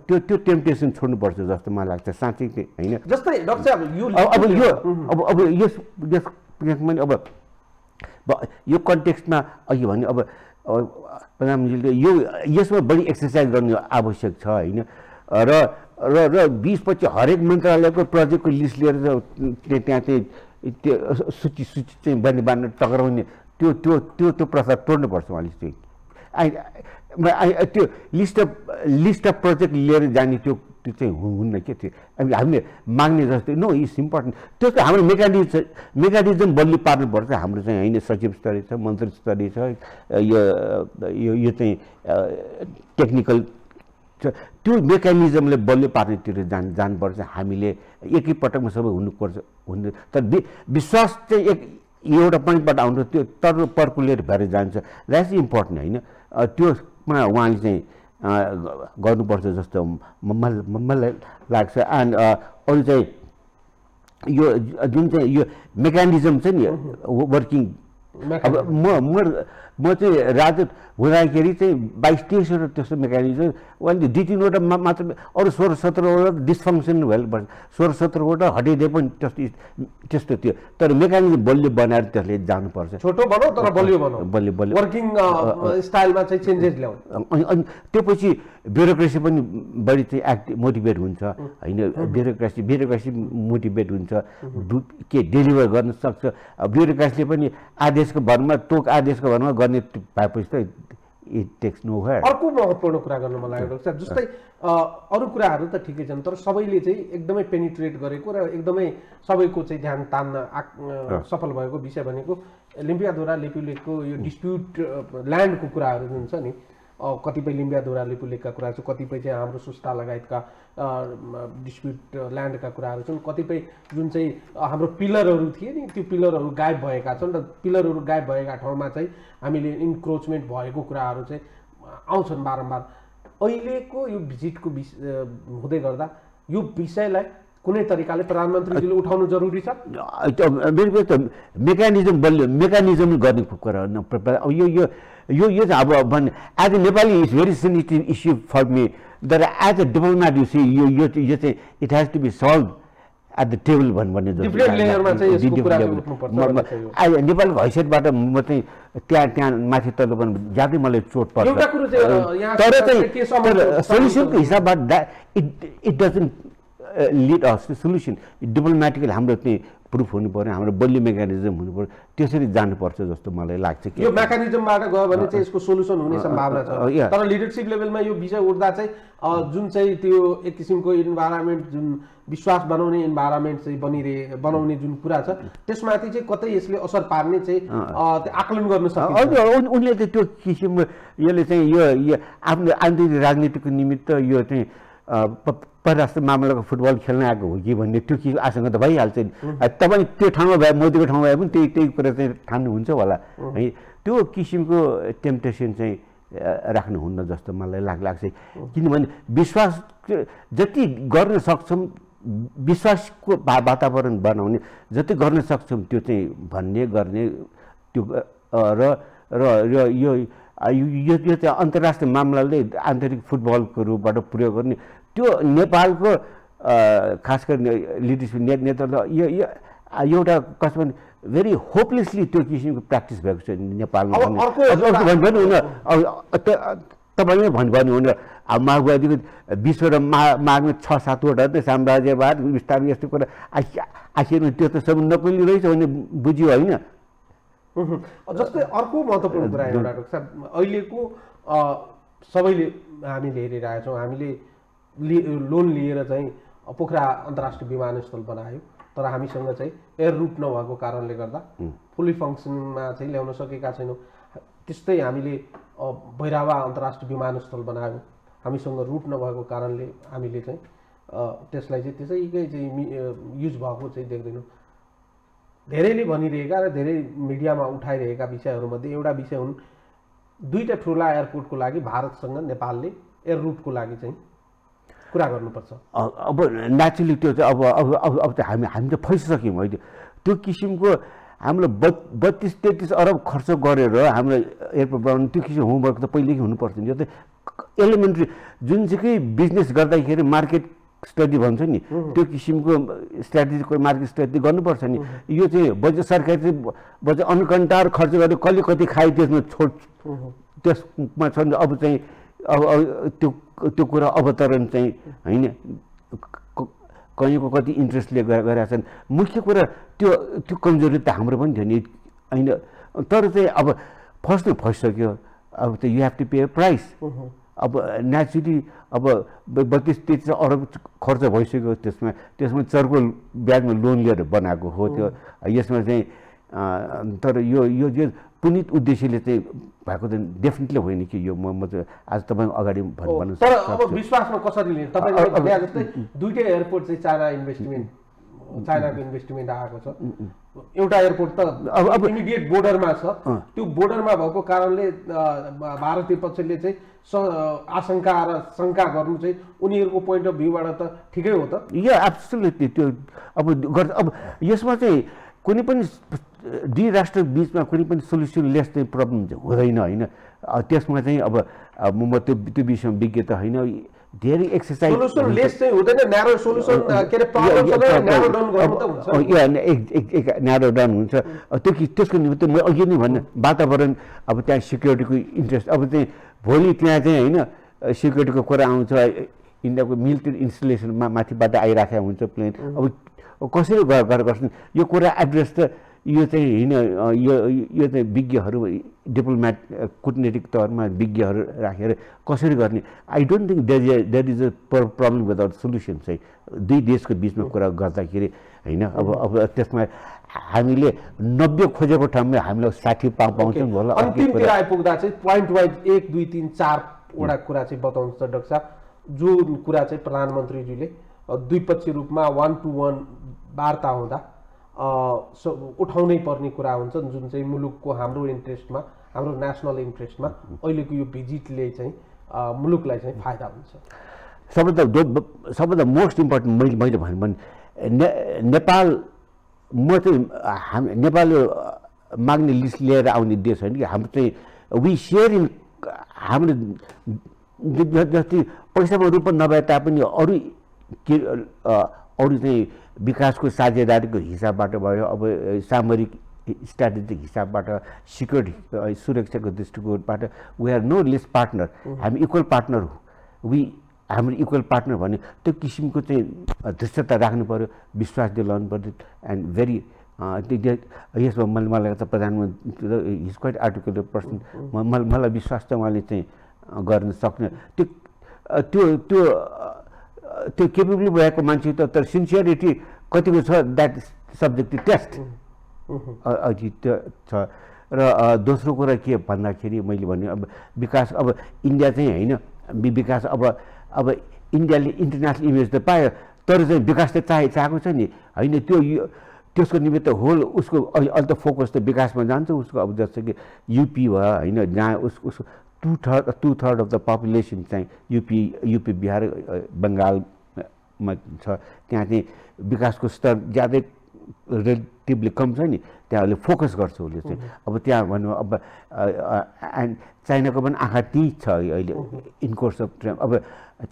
त्यो टेम्पटेसन छोड्नुपर्छ जस्तो मलाई लाग्छ साँच्चै होइन। जस्तै डाक्टर साहब अब यसमा अब यो कन्टेक्स्टमा अघि भने अब प्रधानमन्त्रीले यसमा बढी एक्सर्साइज गर्ने आवश्यक छ होइन। र 20-25 हरेक मन्त्रालयको प्रोजेक्टको लिस्ट लिएर त्यहाँ चाहिँ त्यो सूची चाहिँ बाँड्ने टक्राउने त्यो प्रस्ताव तोड्नुपर्छ उहाँले चाहिँ। त्यो लिस्ट अफ प्रोजेक्ट लिएर जाने त्यो त्यो चाहिँ हुन्न के त्यो हामीले माग्ने जस्तै नो इज इम्पोर्टेन्ट त्यो चाहिँ हाम्रो मेकानिजम बलियो पार्नुपर्छ हाम्रो चाहिँ होइन सचिव स्तरीय छ मन्त्री स्तरीय छ यो चाहिँ टेक्निकल त्यो मेकानिजमले बलियो पार्नेतिर जानुपर्छ हामीले एकैपटकमा सबै हुनु तर विश्वास चाहिँ एउटा पोइन्टबाट आउँछ त्यो तर पर्कुलेट भएर जान्छ द्याट्स इम्पोर्टेन्ट होइन त्योमा उहाँले चाहिँ गर्नुपर्छ जस्तो मलाई लाग्छ एन्ड अरू चाहिँ यो जुन चाहिँ यो मेकानिजम छ नि वर्किङ अब म चाहिँ राजदूत हुँदाखेरि चाहिँ 22-23वटा त्यस्तो मेकानिजम उहाँले 2-3वटा मात्र अरू 16-17वटा डिसफङ्सन भइहाल्नुपर्छ 16-17वटा हटाइदिए पनि त्यस्तो थियो तर मेकानिजम बलियो बनाएर त्यसले जानुपर्छ छोटो बनाऊ तर बलियो बनाऊ बलियो वर्किङ स्टाइलमा चाहिँ चेन्जेस ल्याउनु अनि त्यसपछि ब्युरोक्रेसी पनि बढी चाहिँ मोटिभेट हुन्छ होइन ब्युरोक्रेसी मोटिभेट हुन्छ के डेलिभर गर्न सक्छ ब्युरोक्रेसीले पनि आदेशको भरमा तोक आदेशको भरमा गर्ने भएपछि त इट टेक्स नो वेयर अर्को महत्त्वपूर्ण कुरा गर्न मन लागेको छ जस्तै अरू कुराहरू त ठिकै छन् तर सबैले चाहिँ एकदमै पेनिट्रेट गरेको र एकदमै सबैको चाहिँ ध्यान तान्न सफल भएको विषय भनेको लिम्पियाधुरा लिपुलेकको यो डिस्प्युट ल्यान्डको कुराहरू जुन छ नि कतिपय लिम्बियाधुरा लिपुलेकका कुरा छ कतिपय चाहिँ हाम्रो सुस्ता लगायतका डिस्प्युट ल्यान्डका कुराहरू छन् कतिपय जुन चाहिँ हाम्रो पिलरहरू थिए नि त्यो पिलरहरू गायब भएका छन् र पिलरहरू गायब भएका ठाउँमा चाहिँ हामीले इन्क्रोचमेन्ट भएको कुराहरू चाहिँ आउँछन् बारम्बार अहिलेको यो भिजिटको हुँदै गर्दा यो विषयलाई कुनै तरिकाले प्रधानमन्त्रीले उठाउनु जरुरी छ मेरो त मेकानिजम गर्ने कुरा यो चाहिँ अब भन्ने as a Nepali is very sensitive issue for me तर as a diplomat you see यो चाहिँ it has to be solve at the table भन्ने नेपालको हैसियतबाट म चाहिँ त्यहाँ माथि तल ज्यादै मलाई चोट पर्छ तर चाहिँ सोल्युसनको हिसाबबाट it doesn't lead us to solution diplomatically हाम्रो चाहिँ प्रुफ हुनु पर्यो हाम्रो बलियो मेकानिजम हुनु पर्यो त्यसरी जानुपर्छ जस्तो मलाई लाग्छ कि यो मेकानिजमबाट गयो भने चाहिँ यसको सोल्युसन हुने सम्भावना छ तर लिडरसिप लेभलमा यो विषय उठ्दा चाहिँ जुन चाहिँ त्यो एक किसिमको इन्भाइरोमेन्ट जुन विश्वास बनाउने इन्भाइरोमेन्ट चाहिँ बनाउने जुन कुरा छ त्यसमाथि चाहिँ कतै यसले असर पार्ने चाहिँ आकलन गर्न सक्छ उनले चाहिँ त्यो किसिमको यसले चाहिँ यो आफ्नो आन्तरिक राजनीतिको निमित्त यो चाहिँ परराष्ट्र मामलाको फुटबल खेल्न आएको हो कि भन्ने त्यो कि आशंका त भइहाल्छ नि तपाईँ त्यो ठाउँमा भए मोदीको ठाउँमा भए पनि त्यही कुरा चाहिँ ठान्नुहुन्छ होला है त्यो किसिमको टेम्पटेसन चाहिँ राख्नुहुन्न जस्तो मलाई लाग्छ किनभने विश्वास जति गर्न सक्छौँ विश्वासको वातावरण बनाउने जति गर्न सक्छौँ त्यो चाहिँ भन्ने गर्ने त्यो र यो चाहिँ अन्तर्राष्ट्रिय मामलाले आन्तरिक फुटबलको रूपबाट प्रयोग गर्ने त्यो नेपालको खास गरी लिडरसिप नेतृत्व यो एउटा कसमा भेरी होपलेसली त्यो किसिमको प्र्याक्टिस भएको छ नेपालमा भन्नु हुन तपाईँले भन्नु हुन अब माओवादीको 20वटा माग्ने 6-7वटा त साम्राज्यवाद विस्तार यस्तो कुरा आखिरमा त्यो त सब नकली रहेछ भन्ने बुझ्यो होइन जस्तै अर्को महत्त्वपूर्ण कुरा एउटा डाक्टर साहब अहिलेको सबैले हामीले हेरिरहेका छौँ हामीले लोन लिएर चाहिँ पोखरा अन्तर्राष्ट्रिय विमानस्थल बनायो तर हामीसँग चाहिँ एयर रुट नभएको कारणले गर्दा फुल्ली फङ्सनमा चाहिँ ल्याउन सकेका छैनौँ त्यस्तै हामीले भैरावा अन्तर्राष्ट्रिय विमानस्थल बनायो हामीसँग रुट नभएको कारणले हामीले चाहिँ त्यसलाई चाहिँ त्यसैकै चाहिँ युज भएको चाहिँ देख्दैनौँ धेरैले भनिरहेका र धेरै मिडियामा उठाइरहेका विषयहरूमध्ये एउटा विषय हुन् दुईटा ठुला एयरपोर्टको लागि भारतसँग नेपालले एयर रुटको लागि चाहिँ कुरा गर्नुपर्छ अब नेचुरली त्यो चाहिँ अब त हामी त फैसिसक्यौँ होइन त्यो किसिमको हाम्रो 32-33 अरब खर्च गरेर हाम्रो एयरपोर्ट बनाउनु त्यो किसिमको होमवर्क त पहिलेकै हुनुपर्छ नि यो त एलिमेन्ट्री जुन चाहिँ बिजनेस गर्दाखेरि मार्केट स्टडी भन्छ नि त्यो किसिमको स्ट्राटेजीको मार्केट स्टडी गर्नुपर्छ नि यो चाहिँ बजेट सरकार चाहिँ बजेट अनकन्टार खर्च गरेर कसले कति खायो त्यसमा त्यसमा छ अब चाहिँ अब त्यो कुरा अवतरण चाहिँ होइन कहीँको कति इन्ट्रेस्टले गरेका छन् मुख्य कुरा त्यो कमजोरी त हाम्रो पनि थियो नि होइन तर चाहिँ अब फस्नु फसिसक्यो अब त you have to pay price अब नेचुरली अब 32-33 अरब खर्च भइसक्यो त्यसमा चर्को ब्याजमा लोन लिएर बनाएको हो त्यो यसमा चाहिँ तर यो पुनित उद्देश्यले चाहिँ भएको चाहिँ डेफिनेटली होइन कि यो म चाहिँ आज तपाईँ अगाडि भन्नु तर अब विश्वासमा कसरी लिने तपाईँले भने जस्तै दुईटै एयरपोर्ट चाहिँ चाइनाको इन्भेस्टमेन्ट आएको छ एउटा एयरपोर्ट त अब इमिडिएट बोर्डरमा छ त्यो बोर्डरमा भएको कारणले भारतीय पक्षले चाहिँ आशंका र शङ्का गर्नु चाहिँ उनीहरूको पोइन्ट अफ भ्यूबाट त ठिकै हो त यो एब्सोल्युटली त्यो अब यसमा चाहिँ कुनै पनि दुई राष्ट्र बिचमा कुनै पनि सोल्युसन लेस चाहिँ प्रब्लम चाहिँ हुँदैन होइन त्यसमा चाहिँ अब म त्यो विषयमा विज्ञ त होइन धेरै एक्सर्साइज सोल्युसन लेस चाहिँ हुँदैन न्यारो सोल्युसन के रे प्रब्लम न्यारो डाउन गर्नु त हुन्छ एक न्यारो डाउन हुन्छ त्यसको निमित्त म अघि नै भन्ने वातावरण अब त्यहाँ सिक्युरिटीको इन्ट्रेस्ट अब चाहिँ भोलि त्यहाँ चाहिँ होइन सिक्युरिटीको कुरा आउँछ इन्डियाको मिलिट्री इन्स्टलेसनमा माथिबाट आइराखेको हुन्छ प्लेन अब कसरी गर्छन् यो कुरा एड्रेस त यो चाहिँ होइन यो चाहिँ विज्ञहरू डिप्लोमेट कुटनीतिक तौरमा विज्ञहरू राखेर कसरी गर्ने I don't think there is a problem without solution चाहिँ दुई देशको बिचमा कुरा गर्दाखेरि होइन अब त्यसमा हामीले 90 खोजेको ठाउँमा हामीले 60 पाउँछौँ होला अन्तिमतिर आइपुग्दा चाहिँ पोइन्ट वाइज 1 2 3 4 वटा कुरा चाहिँ बताउनुहुन्छ डाक्टर साहब जुन कुरा चाहिँ प्रधानमन्त्रीजीले द्विपक्षीय रूपमा 1-to-1 वार्ता हुँदा उठाउनै पर्ने कुरा हुन्छ जुन चाहिँ मुलुकको हाम्रो इन्ट्रेस्टमा हाम्रो नेसनल इन्ट्रेस्टमा अहिलेको यो भिजिटले चाहिँ मुलुकलाई चाहिँ फाइदा हुन्छ सबभन्दा मोस्ट इम्पोर्टेन्ट मैले भने नेपाल म चाहिँ नेपाल माग्ने लिस्ट लिएर आउने देश होइन कि हाम्रो चाहिँ वी सेयर इन हाम्रो जति पैसामा रूपमा नभए तापनि अरू चाहिँ विकासको साझेदारीको हिसाबबाट भयो अब सामरिक स्ट्राटेजिक हिसाबबाट सिक्युरिटी सुरक्षाको दृष्टिकोणबाट we are no less partner हामी इक्वल पार्टनर हो हाम्रो इक्वल पार्टनर भने त्यो किसिमको चाहिँ धृष्टता राख्नु पऱ्यो विश्वास दिलाउनु पऱ्यो एन्ड भेरी यसमा मलाई त प्रधानमन्त्री हिज क्वाइट आर्टिकुलर पर्सन मलाई विश्वास त उहाँले चाहिँ गर्न सक्ने त्यो केपेबल भएको मान्छे त तर सिन्सियरिटी कतिको छ द्याट सब्जेक्ट टु टेस्ट अघि त्यो छ र दोस्रो कुरा के भन्दाखेरि मैले भने अब विकास अब इन्डिया चाहिँ होइन विकास अब इन्डियाले इन्टरनेसनल इमेज त पायो तर चाहिँ विकास त चाहेको छ नि होइन त्यसको निमित्त होल उसको अहिले त फोकस त विकासमा जान्छ उसको अब जस्तो कि युपी भयो होइन जहाँ उसको two third of the population चाहिँ युपी बिहार बङ्गालमा छ त्यहाँ चाहिँ विकासको स्तर ज्यादै रिलेटिभली कम छ नि त्यहाँ उसले फोकस गर्छ उसले चाहिँ अब त्यहाँ भनौँ अब एन्ड चाइनाको पनि आँखा त्यही छ अहिले इन कोर्स अफ ट्रेड अब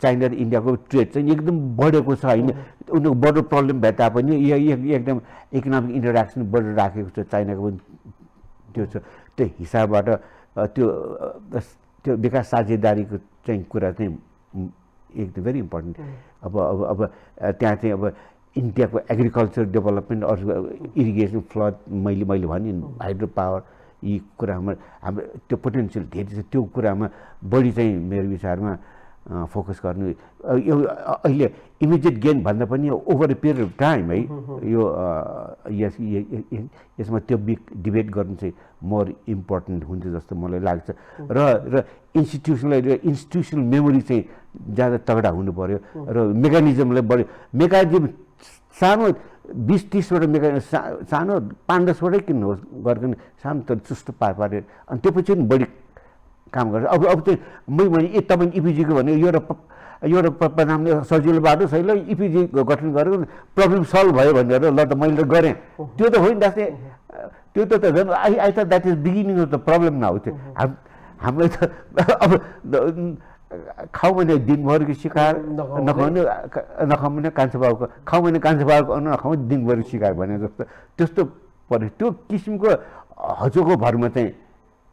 चाइना र इन्डियाको ट्रेड चाहिँ एकदम बढेको छ होइन उनीहरूको बडो प्रब्लम भए तापनि एकदम इकोनोमिक इन्टरेक्सन बढेर राखेको छ चाइनाको पनि त्यो छ त्यो हिसाबबाट त्यो विकास साझेदारीको चाहिँ कुरा चाहिँ एकदम भेरी इम्पोर्टेन्ट अब त्यहाँ चाहिँ अब इन्डियाको एग्रिकल्चर डेभलपमेन्ट अरू इरिगेसन फ्लड मैले भने हाइड्रो पावर यी कुरामा हाम्रो त्यो पोटेन्सियल धेरै छ त्यो कुरामा बढी चाहिँ मेरो विचारमा फोकस गर्नु अहिले इमिडिएट गेन भन्दा पनि over a period of time है यो यसमा त्यो बिग डिबेट गर्नु चाहिँ मोर इम्पोर्टेन्ट हुन्छ जस्तो मलाई लाग्छ र इन्स्टिट्युसनल मेमोरी चाहिँ ज्यादा तगडा हुनु पर्यो र मेकानिजमलाई बढी मेकानिजम सानो 20-30वटा सानो 5-10वटै किन्नुहोस् गरिकन सानो तर चुस्तो पारेर अनि त्यो पछि पनि बढी काम गर्छ अब चाहिँ मैले तपाईँ इपिजीको भने एउटा प्रधानले सजिलो बाटो छैन इपिजी गठन गरेर प्रब्लम सल्भ भयो भनेर ल त मैले त गरेँ त्यो त होइन जस्तै त्यो त झन् आई त that is beginning of the problem now त्यो हामीलाई त अब खाऊ भने दिनभरिको शिकार नखाऊ भने कान्छो बाबुको खाऊ भने कान्छो बाबुको नखाऊ दिनभरिको शिकार भने जस्तो त्यस्तो पऱ्यो त्यो किसिमको हचोको भरमा चाहिँ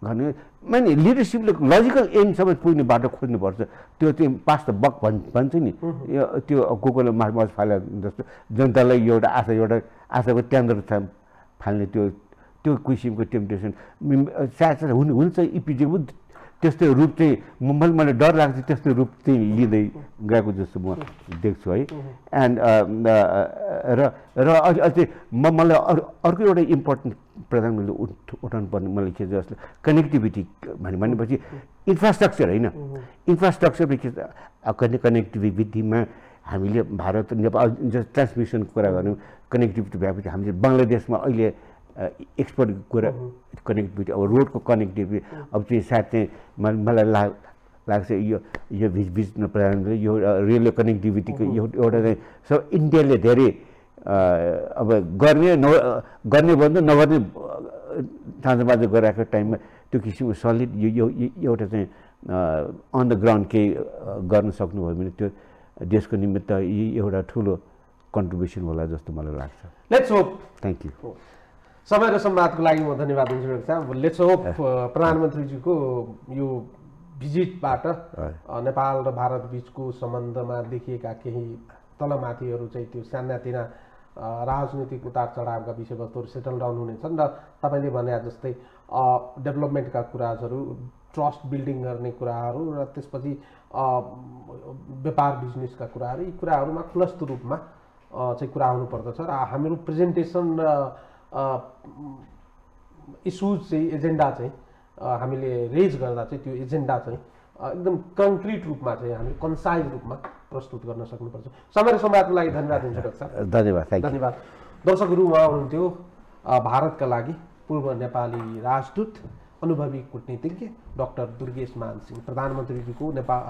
गर्ने माने लिडरसिपले लजिकल एन्डसम्म पुग्ने बाटो खोज्नुपर्छ त्यो चाहिँ पास द बक भन्छ नि त्यो कोकोले मास फाले जस्तो जनतालाई एउटा आशाको त्यान्द्र फाल्ने त्यो किसिमको टेम्पटेसन सायद हुन्छ इपिजी पनि त्यस्तै रूप चाहिँ मलाई डर लाग्छ त्यस्तो रूप चाहिँ लिँदै गएको जस्तो म देख्छु है। एन्ड र अझै मलाई अर्को एउटा इम्पोर्टेन्ट प्रधानमन्त्रीले उठाउनु पर्ने मलाई के जस्तो कनेक्टिभिटी भनेपछि इन्फ्रास्ट्रक्चर होइन, इन्फ्रास्ट्रक्चर कनेक्टिभिटीमा हामीले भारत नेपाल ट्रान्समिसनको कुरा गर्यौँ, कनेक्टिभिटी भएपछि हामीले बङ्गलादेशमा अहिले एक्सपोर्टको कुरा कनेक्टिभिटी, अब रोडको कनेक्टिभिटी अब चाहिँ सायद चाहिँ मलाई लाग्छ यो भिजिट प्रधानमन्त्रीले यो रेलवे कनेक्टिभिटीको एउटा चाहिँ सब इन्डियाले धेरै अब गर्ने भन्दा नगर्ने साँझबाजा गराएको टाइममा त्यो किसिमको सलिड यो एउटा चाहिँ अन द ग्राउन्ड केही गर्न सक्नुभयो भने त्यो देशको निमित्त एउटा ठुलो कन्ट्रिब्युसन होला जस्तो मलाई लाग्छ। Let's hope. Thank you. समय र सम्वादको लागि म धन्यवाद दिन्छु। लेट्स होप प्रधानमन्त्रीजीको यो भिजिटबाट नेपाल र भारत बिचको सम्बन्धमा देखिएका केही तलमाथिहरू चाहिँ त्यो सानातिना राजनीतिक उतार चढावका विषयवस्तुहरू सेटल डाउन हुनेछन् र तपाईँले भने जस्तै डेभलपमेन्टका कुराहरू, ट्रस्ट बिल्डिङ गर्ने कुराहरू र त्यसपछि व्यापार बिजनेसका कुराहरू, यी कुराहरूमा खुलस्त रूपमा चाहिँ कुरा आउनुपर्दछ र हामीहरू प्रेजेन्टेसन इस्युज चाहिँ एजेन्डा चाहिँ हामीले रेज गर्दा चाहिँ त्यो एजेन्डा चाहिँ एकदम कङ्क्रिट रूपमा चाहिँ हामी कन्साइज रूपमा प्रस्तुत गर्न सक्नुपर्छ। समय र सम्वादको लागि धन्यवाद दिन्छु डाक्टर साहब। धन्यवाद। धन्यवाद। दर्शकहरू, उहाँ हुनुहुन्थ्यो भारतका लागि पूर्व नेपाली राजदूत अनुभवी कूटनीतिज्ञ डाक्टर दुर्गेश मान सिंह। प्रधानमन्त्रीजीको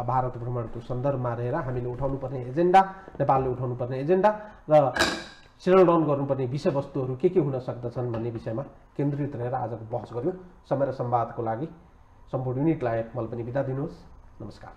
भारत भ्रमणको सन्दर्भमा रहेर हामीले उठाउनुपर्ने एजेन्डा, नेपालले उठाउनुपर्ने एजेन्डा र सेटल डाउन गर्नुपर्ने विषयवस्तुहरू के हुन सक्दछन् भन्ने विषयमा केन्द्रित रहेर आजको बहस गर्यौँ। समय र सम्वादको लागि सम्पूर्ण युनिटलाई मैले पनि बिदा दिनुहोस्। नमस्कार।